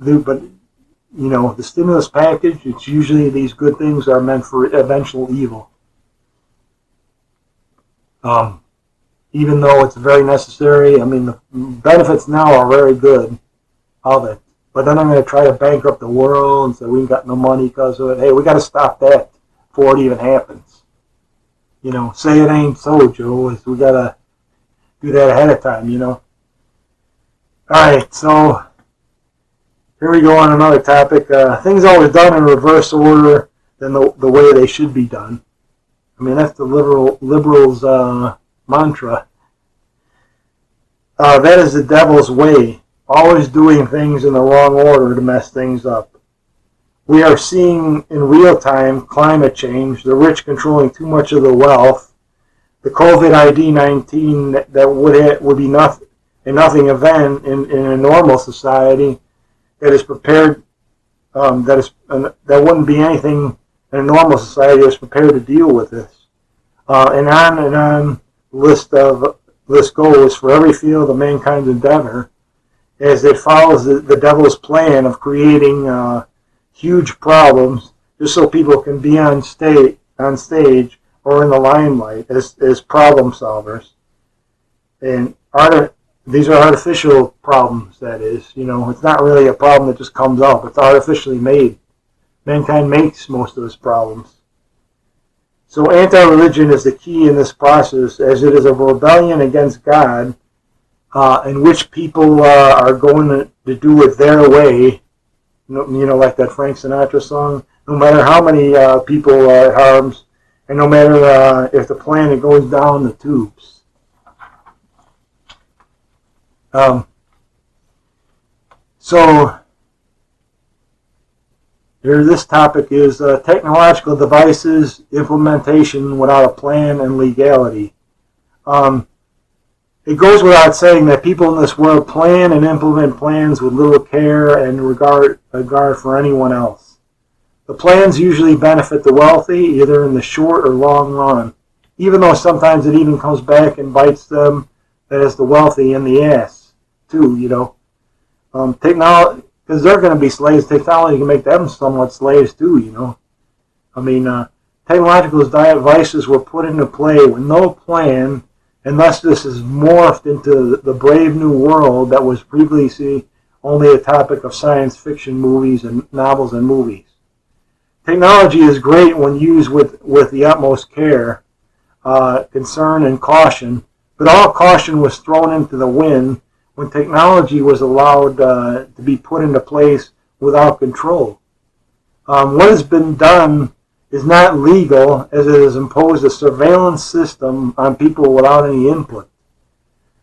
do. But, the stimulus package, it's usually these good things are meant for eventual evil. Even though it's very necessary, I mean, the benefits now are very good of it. But then I'm going to try to bankrupt the world and say we ain't got no money because of it. Hey, we got to stop that before it even happens. Say it ain't so, Joe. We got to do that ahead of time, All right, so here we go on another topic. Things always done in reverse order than the way they should be done. I mean, that's the liberals' mantra. That is the devil's way. Always doing things in the wrong order to mess things up. We are seeing in real time climate change, the rich controlling too much of the wealth, the COVID-19 that would be a nothing event in a normal society that is prepared, that wouldn't be anything in a normal society that's prepared to deal with this. And on list goes for every field of mankind's endeavor, as it follows the devil's plan of creating huge problems just so people can be on stage or in the limelight as problem solvers. And These are artificial problems, that is. It's not really a problem that just comes up. It's artificially made. Mankind makes most of its problems. So anti-religion is the key in this process, as it is a rebellion against God, in which people are going to do it their way. Like that Frank Sinatra song. No matter how many people it harms, and no matter if the planet goes down the tubes. So here, this topic is technological devices implementation without a plan and legality. It goes without saying that people in this world plan and implement plans with little care and regard for anyone else. The plans usually benefit the wealthy, either in the short or long run, even though sometimes it even comes back and bites them, that is the wealthy, in the ass, too, Technology, because they're going to be slaves. Technology can make them somewhat slaves, too, technological devices were put into play with no plan, and thus this is morphed into the brave new world that was previously only a topic of science fiction movies and novels and movies. Technology is great when used with the utmost care, concern, and caution, but all caution was thrown into the wind when technology was allowed to be put into place without control. What has been done is not legal, as it has imposed a surveillance system on people without any input.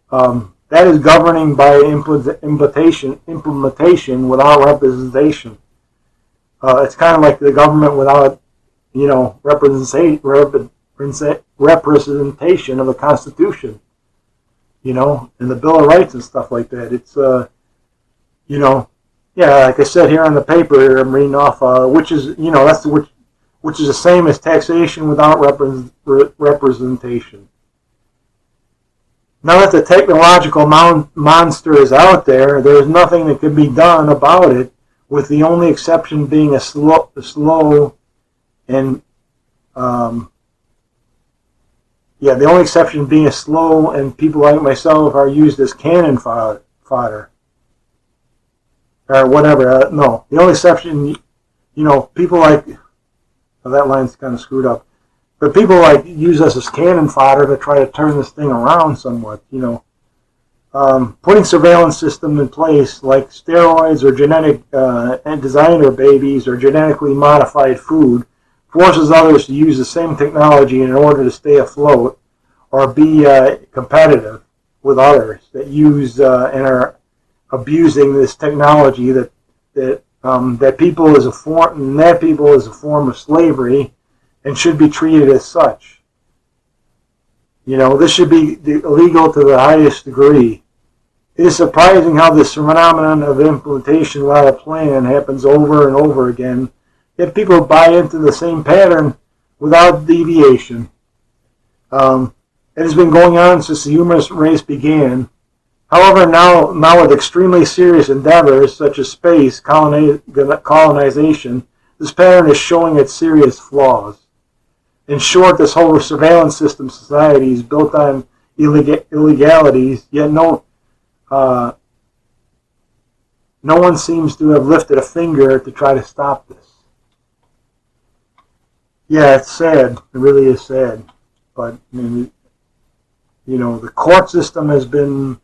That is governing by implementation without representation. It's kind of like the government without, representation of the Constitution, and the Bill of Rights and stuff like that. It's, like I said here on the paper here, I'm reading off, which is the same as taxation without representation. Now that the technological monster is out there, there is nothing that can be done about it, with the only exception being a slow and people like myself are used as cannon fodder. Or whatever. No, the only exception, people like, well, that line's kind of screwed up, but people like use us as cannon fodder to try to turn this thing around somewhat, Putting surveillance system in place like steroids or genetic and designer babies or genetically modified food forces others to use the same technology in order to stay afloat or be competitive with others that use and are abusing this technology that people is a form of slavery and should be treated as such. This should be illegal to the highest degree. It is surprising how this phenomenon of implementation without a plan happens over and over again, yet people buy into the same pattern without deviation. It has been going on since the human race began. However, now with extremely serious endeavors such as space colonization, this pattern is showing its serious flaws. In short, this whole surveillance system society is built on illegalities, yet no one seems to have lifted a finger to try to stop this. Yeah, it's sad. It really is sad. But, the court system has been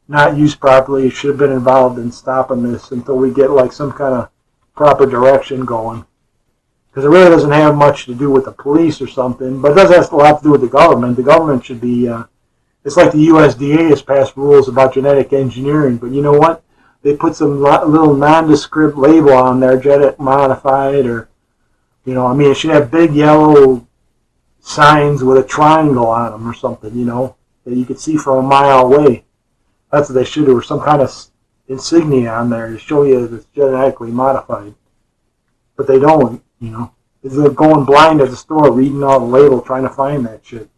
not used properly. It should have been involved in stopping this until we get like some kind of proper direction going. Because it really doesn't have much to do with the police or something, but it does have a lot to do with the government. The government should be, it's like the USDA has passed rules about genetic engineering, but you know what? They put some little nondescript label on there, genetic modified, or, it should have big yellow signs with a triangle on them or something, that you could see from a mile away. That's what they should do, or some kind of insignia on there to show you that it's genetically modified. But they don't, They're going blind at the store, reading all the label, trying to find that shit.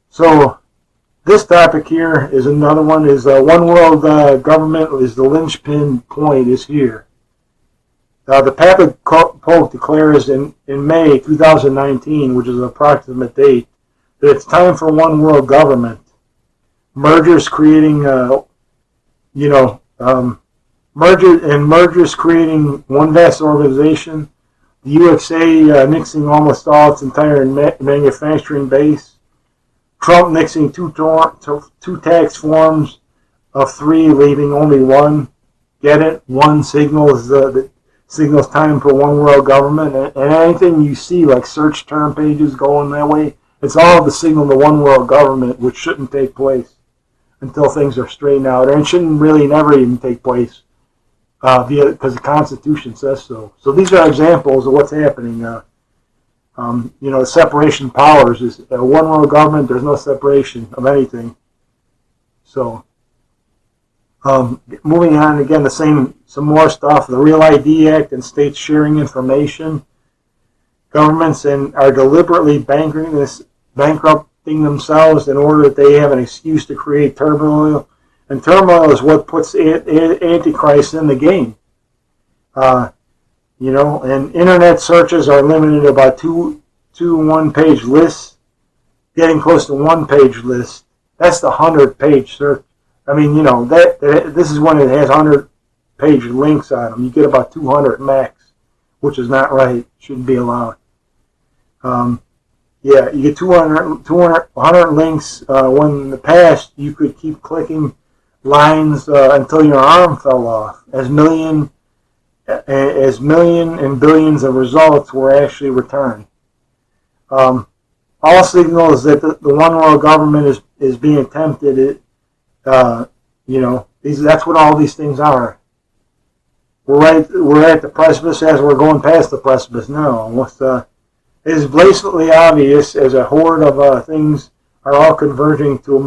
So, this topic here is another one, is one world government is the linchpin point is here. The Papal Pope declares in May 2019, which is an approximate date, that it's time for one world government. mergers creating, mergers creating one vast organization. The USA nixing almost all its entire manufacturing base. Trump nixing two tax forms of 3, leaving only one. Get it? One signals signals time for one world government. And anything you see, like search term pages going that way, it's all the signal to one world government, which shouldn't take place until things are straightened out. And it shouldn't really never even take place because the Constitution says so. So these are examples of what's happening. The separation of powers is one world government. There's no separation of anything. So, moving on again, some more stuff. The Real ID Act and states sharing information. Governments are deliberately bankrupting themselves in order that they have an excuse to create turmoil. And turmoil is what puts Antichrist in the game. And internet searches are limited to about two one-page lists, getting close to one-page list. That's the 100-page search. I mean, this is when it has 100-page links on them. You get about 200 max, which is not right. Shouldn't be allowed. You get 100 links. When in the past you could keep clicking lines until your arm fell off, as million and billions of results were actually returned. All signals that the one world government is being attempted. That's what all these things are. We're at the precipice as we're going past the precipice now. It is blatantly obvious as a horde of things are all converging to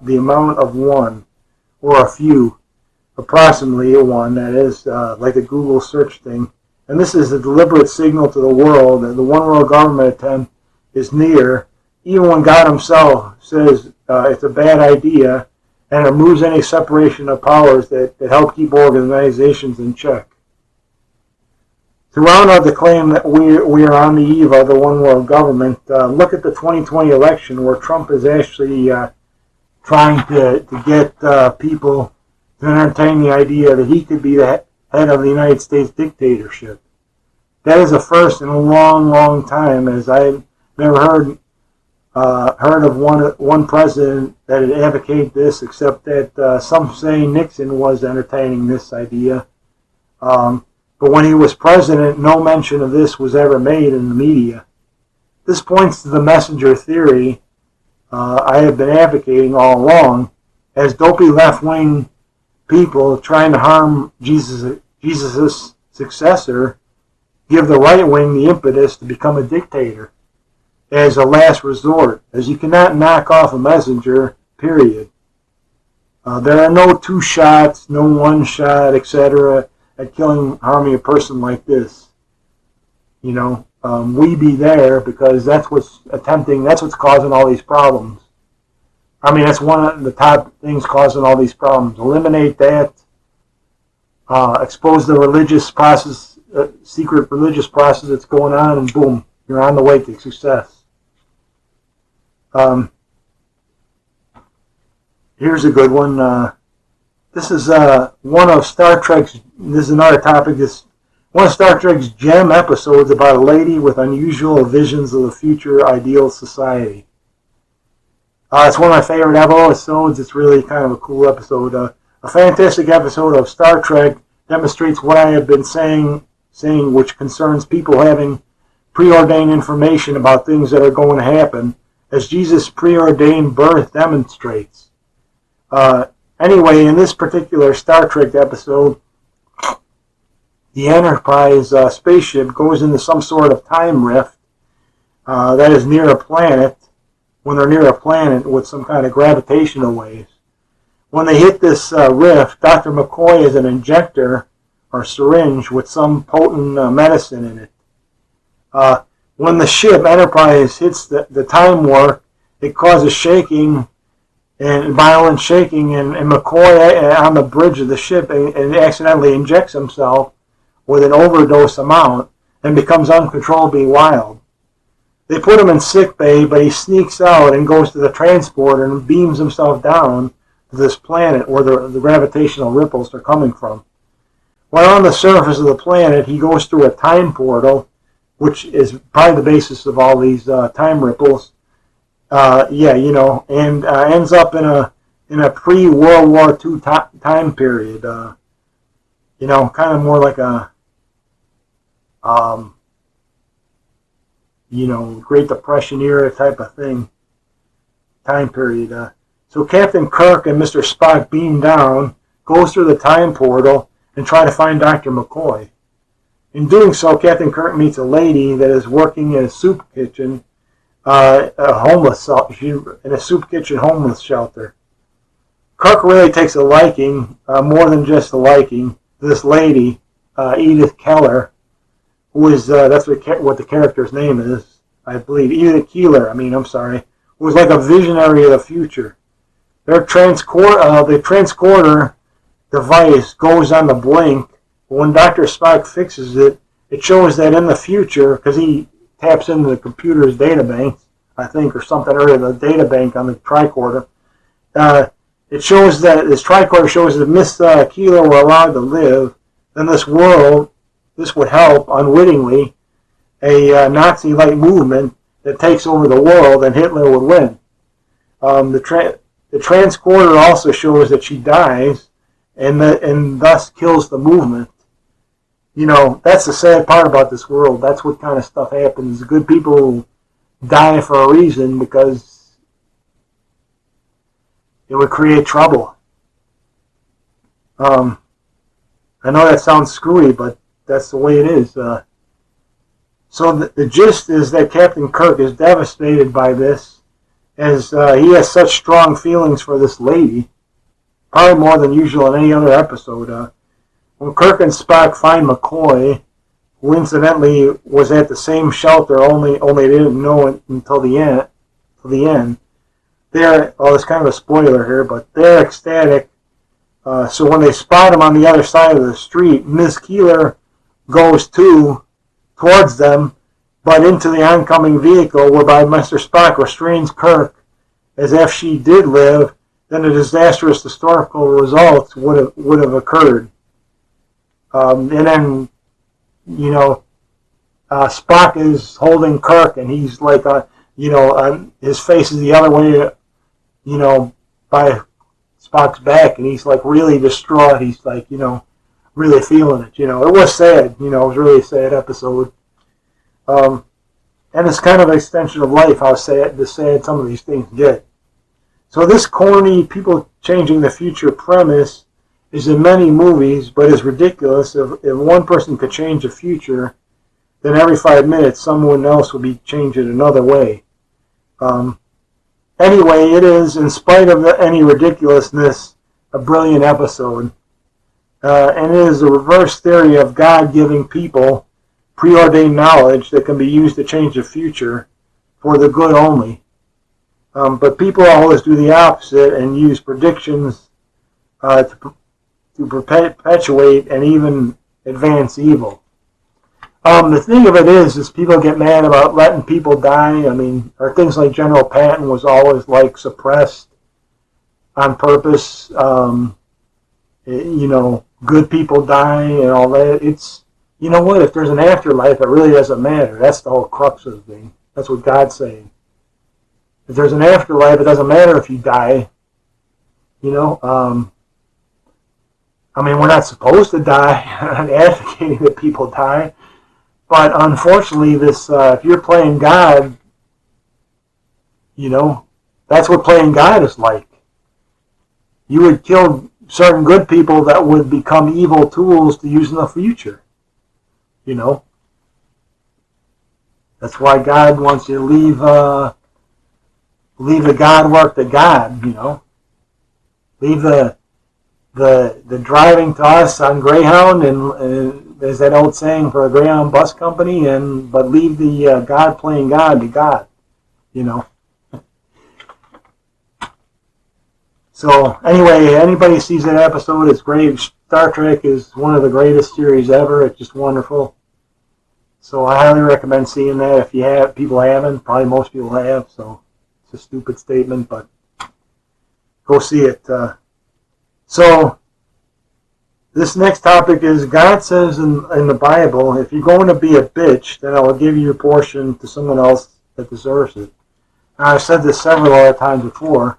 the amount of one, or a few, approximately a one, that is, like the Google search thing. And this is a deliberate signal to the world that the one world government attempt is near, even when God himself says it's a bad idea, and removes any separation of powers that help keep organizations in check. To round out the claim that we are on the eve of the one world government, look at the 2020 election, where Trump is actually trying to get people to entertain the idea that he could be the head of the United States dictatorship. That is a first in a long, long time, as I've never heard of one president that had advocated this, except that some say Nixon was entertaining this idea. But when he was president, no mention of this was ever made in the media. This points to the messenger theory I have been advocating all along, as dopey left-wing people trying to harm Jesus' successor give the right wing the impetus to become a dictator as a last resort, as you cannot knock off a messenger, period. There are no 2 shots, no 1 shot, etc. at harming a person like this. We be there because that's what's causing all these problems. I mean, that's one of the top things causing all these problems. Eliminate that, expose the religious process, secret religious process that's going on, and boom, you're on the way to success. Here's a good one. This is one of Star Trek's, this is another topic, one of Star Trek's gem episodes about a lady with unusual visions of the future ideal society. It's one of my favorite episodes. It's really kind of a cool episode. A fantastic episode of Star Trek demonstrates what I have been saying, which concerns people having preordained information about things that are going to happen, as Jesus' preordained birth demonstrates. Anyway, in this particular Star Trek episode, the Enterprise spaceship goes into some sort of time rift that is near a planet, when they're near a planet with some kind of gravitational waves. When they hit this rift, Dr. McCoy has an injector or syringe with some potent medicine in it. When the ship Enterprise hits the time warp, it causes shaking and violent shaking, and McCoy on the bridge of the ship and accidentally injects himself with an overdose amount and becomes uncontrollably wild. They put him in sick bay, but he sneaks out and goes to the transporter and beams himself down to this planet where the gravitational ripples are coming from. While on the surface of the planet, he goes through a time portal, which is probably the basis of all these time ripples. And ends up in a pre-World War II time period. Kind of more like a Great Depression era type of thing, time period. So Captain Kirk and Mr. Spock beam down, goes through the time portal, and try to find Dr. McCoy. In doing so, Captain Kirk meets a lady that is working in a soup kitchen, in a soup kitchen homeless shelter. Kirk really takes a liking, more than just a liking, to this lady, Edith Keller, who is, that's what the character's name is, I believe. Edith Keeler, who was like a visionary of the future. The transporter device goes on the blink. When Dr. Spock fixes it, it shows that in the future, because he taps into the computer's data bank, I think, or something, or the data bank on the tricorder. It shows that this tricorder shows that Miss Keeler were allowed to live. Then this would help unwittingly a Nazi-like movement that takes over the world, and Hitler would win. The transporter also shows that she dies, and thus kills the movement. That's the sad part about this world. That's what kind of stuff happens. Good people die for a reason, because it would create trouble. I know that sounds screwy, but that's the way it is. So the gist is that Captain Kirk is devastated by this, as he has such strong feelings for this lady, probably more than usual in any other episode. When Kirk and Spock find McCoy, who incidentally was at the same shelter, only they didn't know it until the end. It's kind of a spoiler here, but they're ecstatic. So when they spot him on the other side of the street, Miss Keeler goes towards them, but into the oncoming vehicle, whereby Mr. Spock restrains Kirk, as if she did live, then the disastrous historical results would have occurred. And then, Spock is holding Kirk, and he's like, his face is the other way, by Spock's back, and he's like really distraught. He's like, really feeling it. It was sad. It was really a sad episode. And it's kind of an extension of life, how sad some of these things get. So this corny, people changing the future premise is in many movies, but is ridiculous. If one person could change the future, then every 5 minutes someone else would be changed it another way. Anyway, it is, in spite of any ridiculousness, a brilliant episode. And it is a reverse theory of God giving people preordained knowledge that can be used to change the future for the good only. But people always do the opposite and use predictions to perpetuate and even advance evil. The thing of it is people get mad about letting people die. Or things like General Patton was always like suppressed on purpose. Good people die and all that. It's, if there's an afterlife, it really doesn't matter. That's the whole crux of the thing. That's what God's saying. If there's an afterlife, it doesn't matter if you die. We're not supposed to die. I'm not advocating that people die. But unfortunately, if you're playing God, that's what playing God is like. You would kill certain good people that would become evil tools to use in the future. That's why God wants you to leave the God work to God. Leave the driving to us on Greyhound, and there's that old saying for a Greyhound bus company, but leave the God playing God to God. So anyway, anybody sees that episode, it's great. Star Trek is one of the greatest series ever. It's just wonderful. So I highly recommend seeing that. If you have, people haven't, probably most people have, so it's a stupid statement, but go see it. So this next topic is, God says in the Bible, if you're going to be a bitch, then I will give you your portion to someone else that deserves it. Now, I've said this several other times before.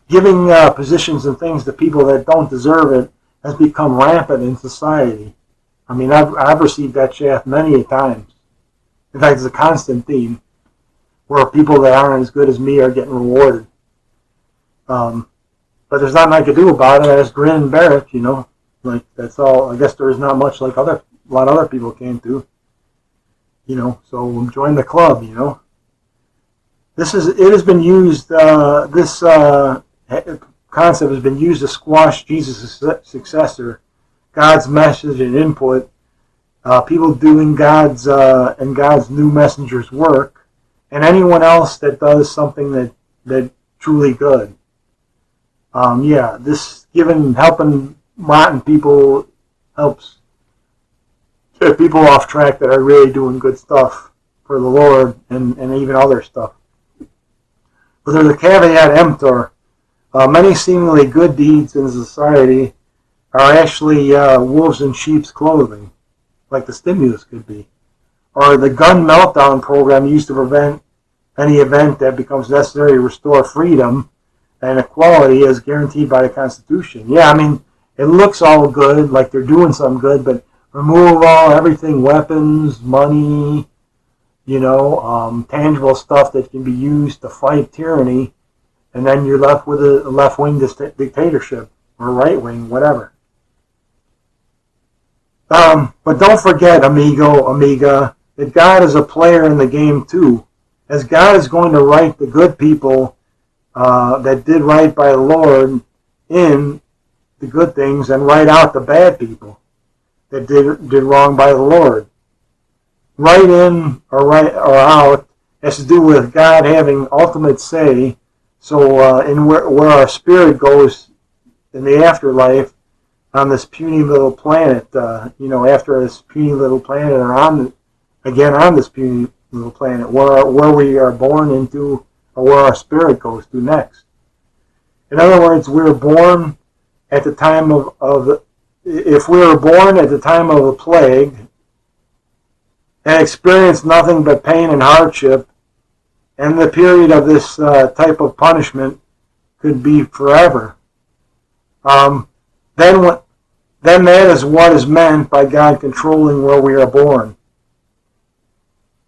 Giving positions and things to people that don't deserve it has become rampant in society. I mean, I've received that shaft many times. In fact, it's a constant theme where people that aren't as good as me are getting rewarded. But there's nothing I can do about it. I just grin and bear it, Like, that's all. I guess there's not much like a lot of other people can do. So join the club, It has been used, this concept has been used to squash Jesus' successor, God's message and input, people doing God's and God's new messenger's work, and anyone else that does something that truly good. This helping rotten people helps get people off track that are really doing good stuff for the Lord and even other stuff. But there's a caveat emptor. Many seemingly good deeds in society are actually wolves in sheep's clothing, like the stimulus could be, or the gun meltdown program used to prevent any event that becomes necessary to restore freedom and equality as guaranteed by the Constitution. Yeah, I mean, it looks all good, like they're doing something good, but remove everything, weapons, money, tangible stuff that can be used to fight tyranny, and then you're left with a left-wing dictatorship, or right-wing, whatever. But don't forget, amiga, that God is a player in the game too, as God is going to write the good people that did right by the Lord in the good things and write out the bad people that did wrong by the Lord. Right in or out has to do with God having ultimate say. So in where our spirit goes in the afterlife on this puny little planet, after this puny little planet, or on this puny little planet, where we are born into, or where our spirit goes to next. In other words, we're born at the time if we were born at the time of a plague and experienced nothing but pain and hardship, and the period of this type of punishment could be forever, then that is what is meant by God controlling where we are born.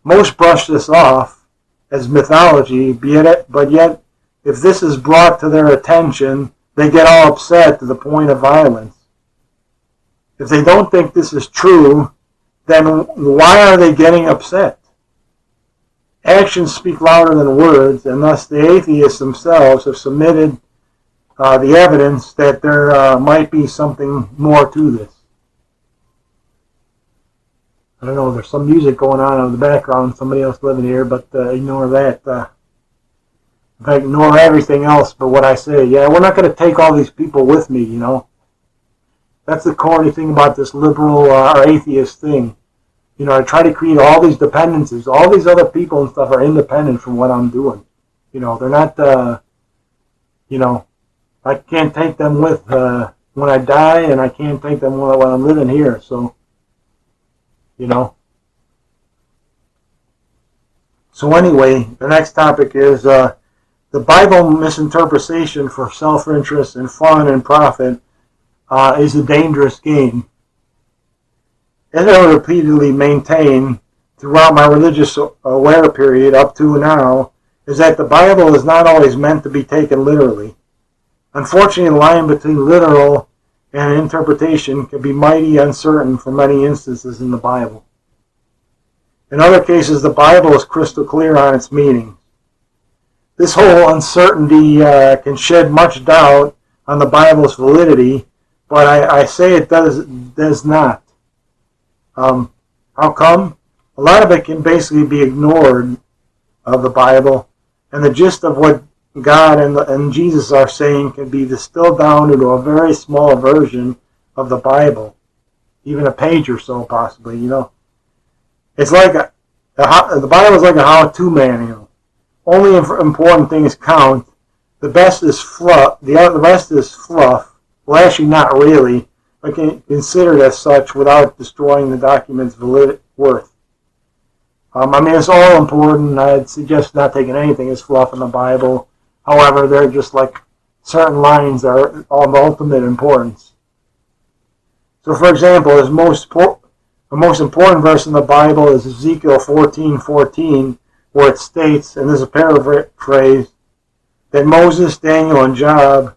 Most brush this off as mythology, but yet if this is brought to their attention, they get all upset to the point of violence. If they don't think this is true, then why are they getting upset? Actions speak louder than words, and thus the atheists themselves have submitted the evidence that there might be something more to this. I don't know, there's some music going on in the background, somebody else living here, but ignore that. In fact, ignore everything else but what I say. Yeah, we're not going to take all these people with me, That's the corny thing about this liberal or atheist thing. I try to create all these dependencies. All these other people and stuff are independent from what I'm doing. They're not, I can't take them with when I die, and I can't take them when I'm living here. So, So anyway, the next topic is the Bible misinterpretation for self-interest and fun and profit is a dangerous game. As I repeatedly maintain throughout my religious aware period up to now, is that the Bible is not always meant to be taken literally. Unfortunately, the line between literal and interpretation can be mighty uncertain for many instances in the Bible. In other cases, the Bible is crystal clear on its meaning. This whole uncertainty can shed much doubt on the Bible's validity, but I say it does not. How come? A lot of it can basically be ignored of the Bible, and the gist of what God and Jesus are saying can be distilled down into a very small version of the Bible, even a page or so possibly. It's like the Bible is like a how-to manual. Only important things count. The best is fluff. The rest is fluff. Well, actually, not really, but considered as such without destroying the document's worth. It's all important. I'd suggest not taking anything as fluff in the Bible. However, they're just like certain lines that are of ultimate importance. So, for example, the most important verse in the Bible is Ezekiel 14:14, where it states, and this is a paraphrase, that Moses, Daniel, and Job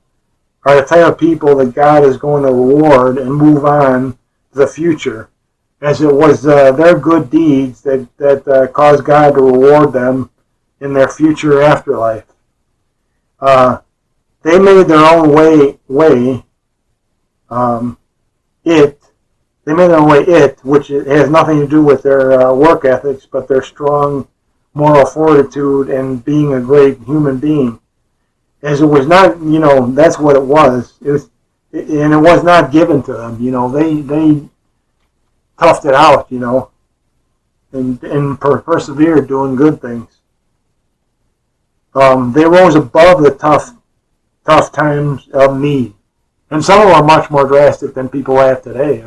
are the type of people that God is going to reward and move on to the future, as it was their good deeds that caused God to reward them in their future afterlife. They made their own way which has nothing to do with their work ethics, but their strong moral fortitude and being a great human being. As it was not, that's what it was. And it was not given to them. They toughed it out, and persevered doing good things. They rose above the tough times of need. And some of them are much more drastic than people have today.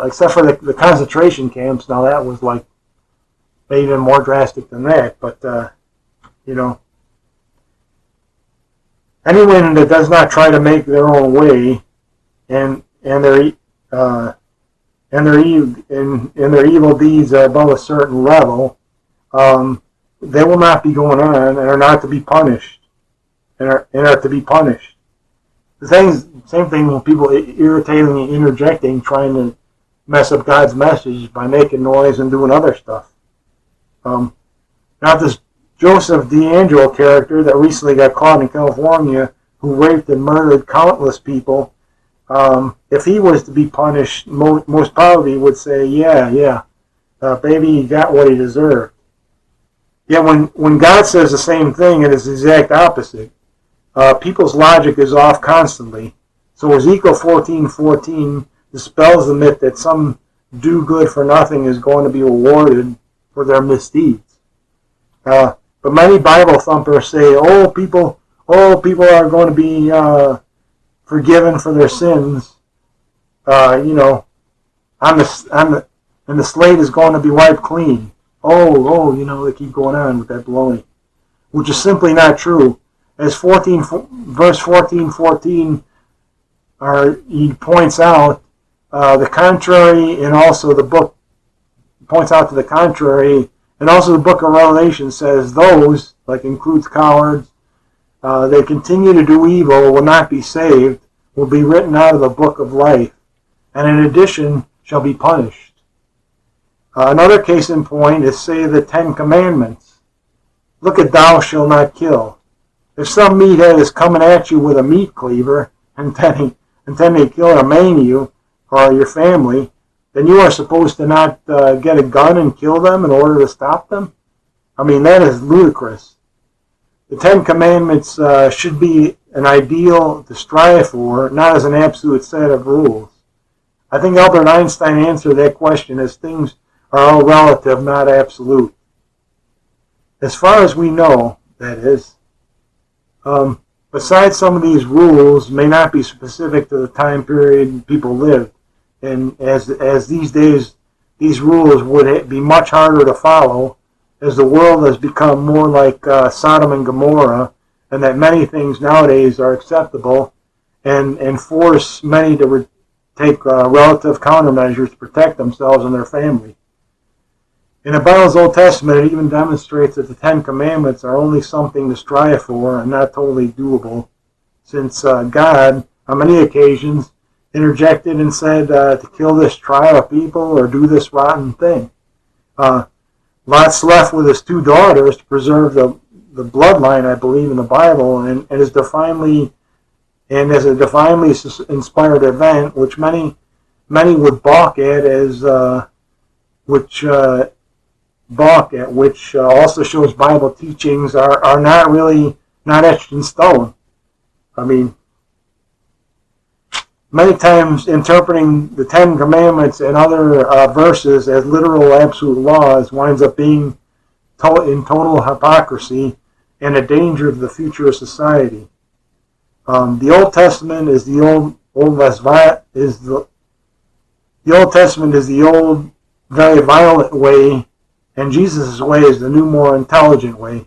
Except for the concentration camps. Now that was like even more drastic than that. But anyone that does not try to make their own way, and their evil deeds are above a certain level, they will not be going on and are not to be punished. And are to be punished. The same thing when people irritatingly interjecting, trying to mess up God's message by making noise and doing other stuff. Now this Joseph D'Angelo character that recently got caught in California, who raped and murdered countless people, if he was to be punished, most probably would say, baby, he got what he deserved. Yet when God says the same thing, it is the exact opposite. People's logic is off constantly. So Ezekiel 14:14 dispels the myth that some do-good-for-nothing is going to be rewarded for their misdeeds. But many Bible thumpers say, people are going to be forgiven for their sins. And the slate is going to be wiped clean. They keep going on with that baloney, which is simply not true. As verse 14:14, he points out the contrary, and also the book points out to the contrary, and also the book of Revelation says those, like includes cowards, they continue to do evil, will not be saved, will be written out of the book of life, and in addition shall be punished. Another case in point is, say, the 10 Commandments. Look at thou shalt not kill. If some meathead is coming at you with a meat cleaver, intending to kill or maim you or your family, then you are supposed to not get a gun and kill them in order to stop them? That is ludicrous. The 10 Commandments should be an ideal to strive for, not as an absolute set of rules. I think Albert Einstein answered that question as things are all relative, not absolute. As far as we know, that is. Besides, some of these rules may not be specific to the time period people lived, and as these days, these rules would be much harder to follow, as the world has become more like Sodom and Gomorrah, and that many things nowadays are acceptable, and force many to take relative countermeasures to protect themselves and their family. In the Bible's Old Testament, it even demonstrates that the 10 Commandments are only something to strive for and not totally doable, since God, on many occasions, interjected and said to kill this tribe of people or do this rotten thing. Lot's left with his 2 daughters to preserve the bloodline, I believe, in the Bible, and as a divinely inspired event, which many would balk at as balk at, which also shows Bible teachings are not etched in stone. I mean, many times interpreting the Ten Commandments and other verses as literal absolute laws winds up being in total hypocrisy and a danger to the future of society. The Old Testament is the Old Testament is the old, very violent way, and Jesus' way is the new, more intelligent way.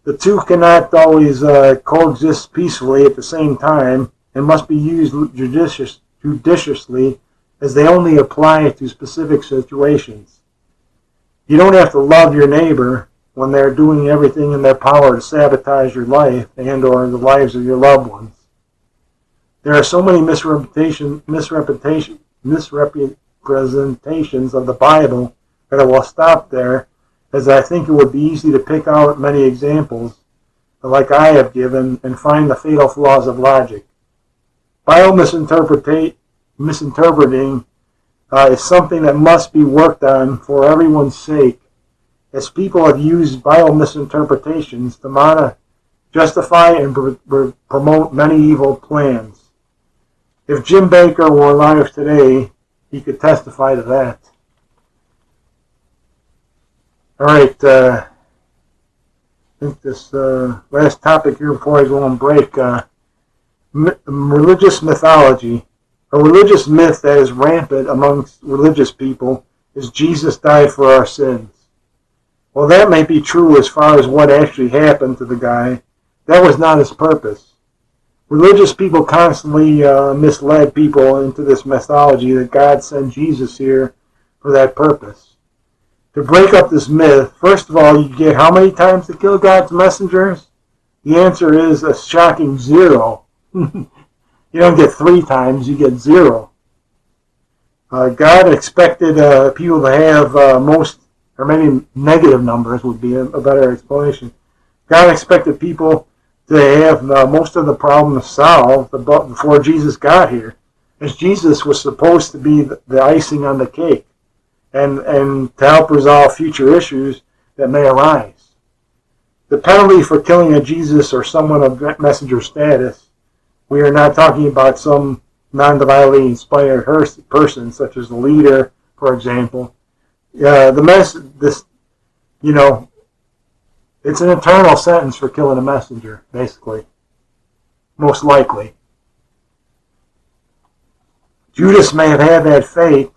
The two cannot always coexist peacefully at the same time, and must be used judiciously, as they only apply to specific situations. You don't have to love your neighbor when they're doing everything in their power to sabotage your life and or the lives of your loved ones. There are so many misrepresentations of the Bible that I will stop there, as I think it would be easy to pick out many examples, like I have given, and find the fatal flaws of logic. Bible misinterpreting is something that must be worked on for everyone's sake, as people have used Bible misinterpretations to justify and promote many evil plans. If Jim Baker were alive today, he could testify to that. All right, I think this last topic here before I go on break, religious mythology. A religious myth that is rampant amongst religious people is Jesus died for our sins. Well, that may be true as far as what actually happened to the guy. That was not his purpose. Religious people constantly misled people into this mythology that God sent Jesus here for that purpose. To break up this myth, first of all, you get how many times to kill God's messengers? The answer is a shocking 0. You don't get 3 times, you get 0. God expected people to have many negative numbers would be a better explanation. God expected people to have most of the problems solved before Jesus got here, as Jesus was supposed to be the icing on the cake and to help resolve future issues that may arise. The penalty for killing a Jesus or someone of messenger status, we are not talking about some non-divinely inspired person, such as the leader, for example. It's an eternal sentence for killing a messenger, basically. Most likely. Judas may have had that fate,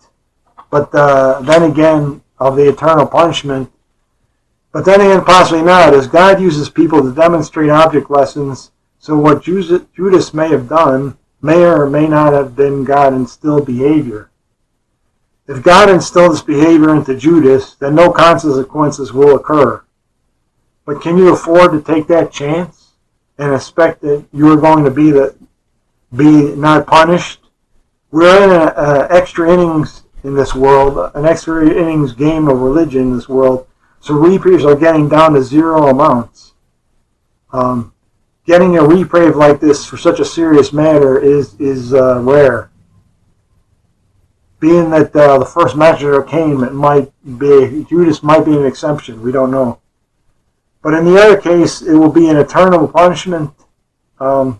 but then again, of the eternal punishment. But then again, possibly not, as God uses people to demonstrate object lessons, so what Judas may have done may or may not have been God-instilled behavior. If God instilled this behavior into Judas, then no consequences will occur. But can you afford to take that chance and expect that you are going to be not punished? We're in an extra innings in this world, an extra innings game of religion in this world, so reapers are getting down to 0 amounts. Getting a reprieve like this for such a serious matter is rare. Being that the first messenger came, Judas might be an exception. We don't know. But in the other case, it will be an eternal punishment. For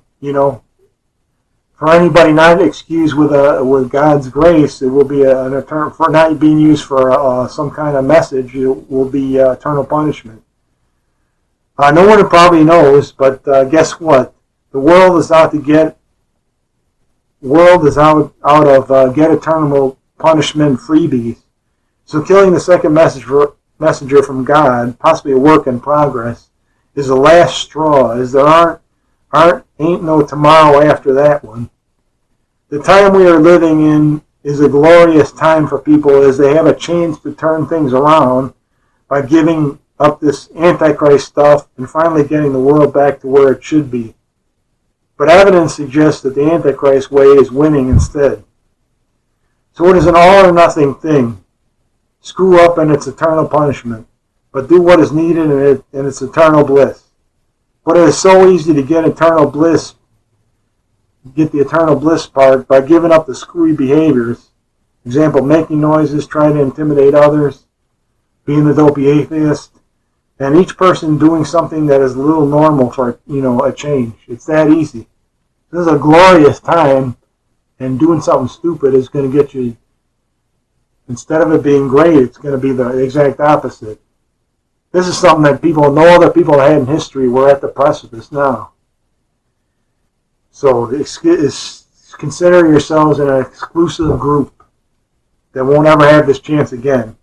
anybody not excused with God's grace, it will be an eternal, for not being used for some kind of message. It will be eternal punishment. No one probably knows, but guess what? The world is out of get eternal punishment freebies. So killing the second messenger from God, possibly a work in progress, is the last straw, as there ain't no tomorrow after that one. The time we are living in is a glorious time for people, as they have a chance to turn things around by giving up this Antichrist stuff and finally getting the world back to where it should be. But evidence suggests that the Antichrist way is winning instead. So it is an all or nothing thing. Screw up and it's eternal punishment, but do what is needed and it's eternal bliss. But it is so easy to get the eternal bliss part by giving up the screwy behaviors. Example, making noises, trying to intimidate others. being the dopey atheist, and each person doing something that is a little normal for, a change. It's that easy. This is a glorious time, and doing something stupid is going to get you, instead of it being great, it's going to be the exact opposite. This is something that no other people had in history. We're at the precipice now. So consider yourselves in an exclusive group that won't ever have this chance again.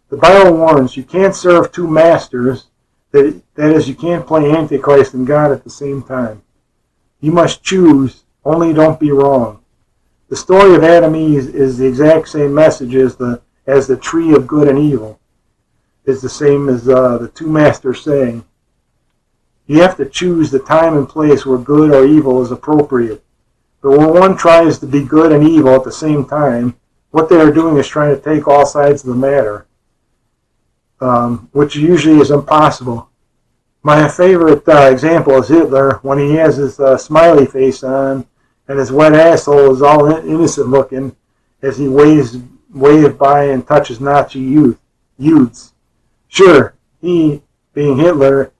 The Bible warns you can't serve two masters. That is, you can't play Antichrist and God at the same time. You must choose, only don't be wrong. The story of Adam and Eve is the exact same message as the tree of good and evil. It's the same as the two masters saying. You have to choose the time and place where good or evil is appropriate. But when one tries to be good and evil at the same time, what they are doing is trying to take all sides of the matter, which usually is impossible. My favorite example is Hitler, when he has his smiley face on and his wet asshole is all innocent looking as he waves by and touches Nazi youths. Sure, he, being Hitler,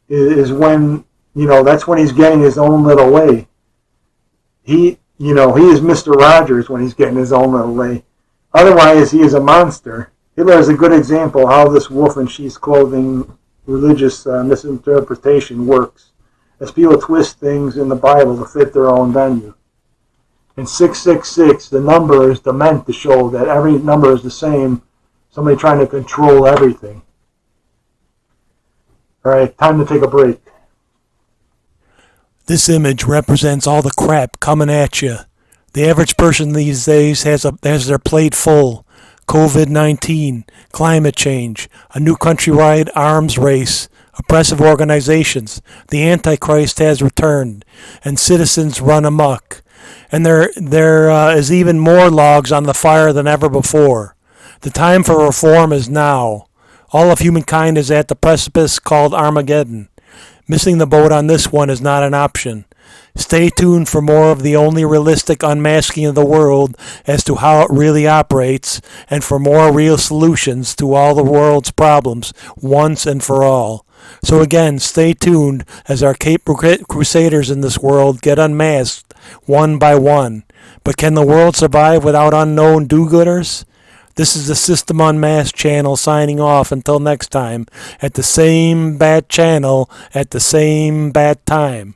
is when, that's when he's getting his own little way. He is Mr. Rogers when he's getting his own little way. Otherwise, he is a monster. Hitler is a good example how this wolf in sheep's clothing religious misinterpretation works, as people twist things in the Bible to fit their own venue. In 666, the number is meant to show that every number is the same, somebody trying to control everything. All right, time to take a break. This image represents all the crap coming at you. The average person these days has their plate full. COVID-19, climate change, a new countrywide arms race, oppressive organizations, the Antichrist has returned, and citizens run amok. And there is even more logs on the fire than ever before. The time for reform is now. All of humankind is at the precipice called Armageddon. Missing the boat on this one is not an option. Stay tuned for more of the only realistic unmasking of the world as to how it really operates, and for more real solutions to all the world's problems once and for all. So again, stay tuned as our Cape Crusaders in this world get unmasked one by one. But can the world survive without unknown do-gooders? This is the System Unmasked channel signing off until next time, at the same bad channel, at the same bad time.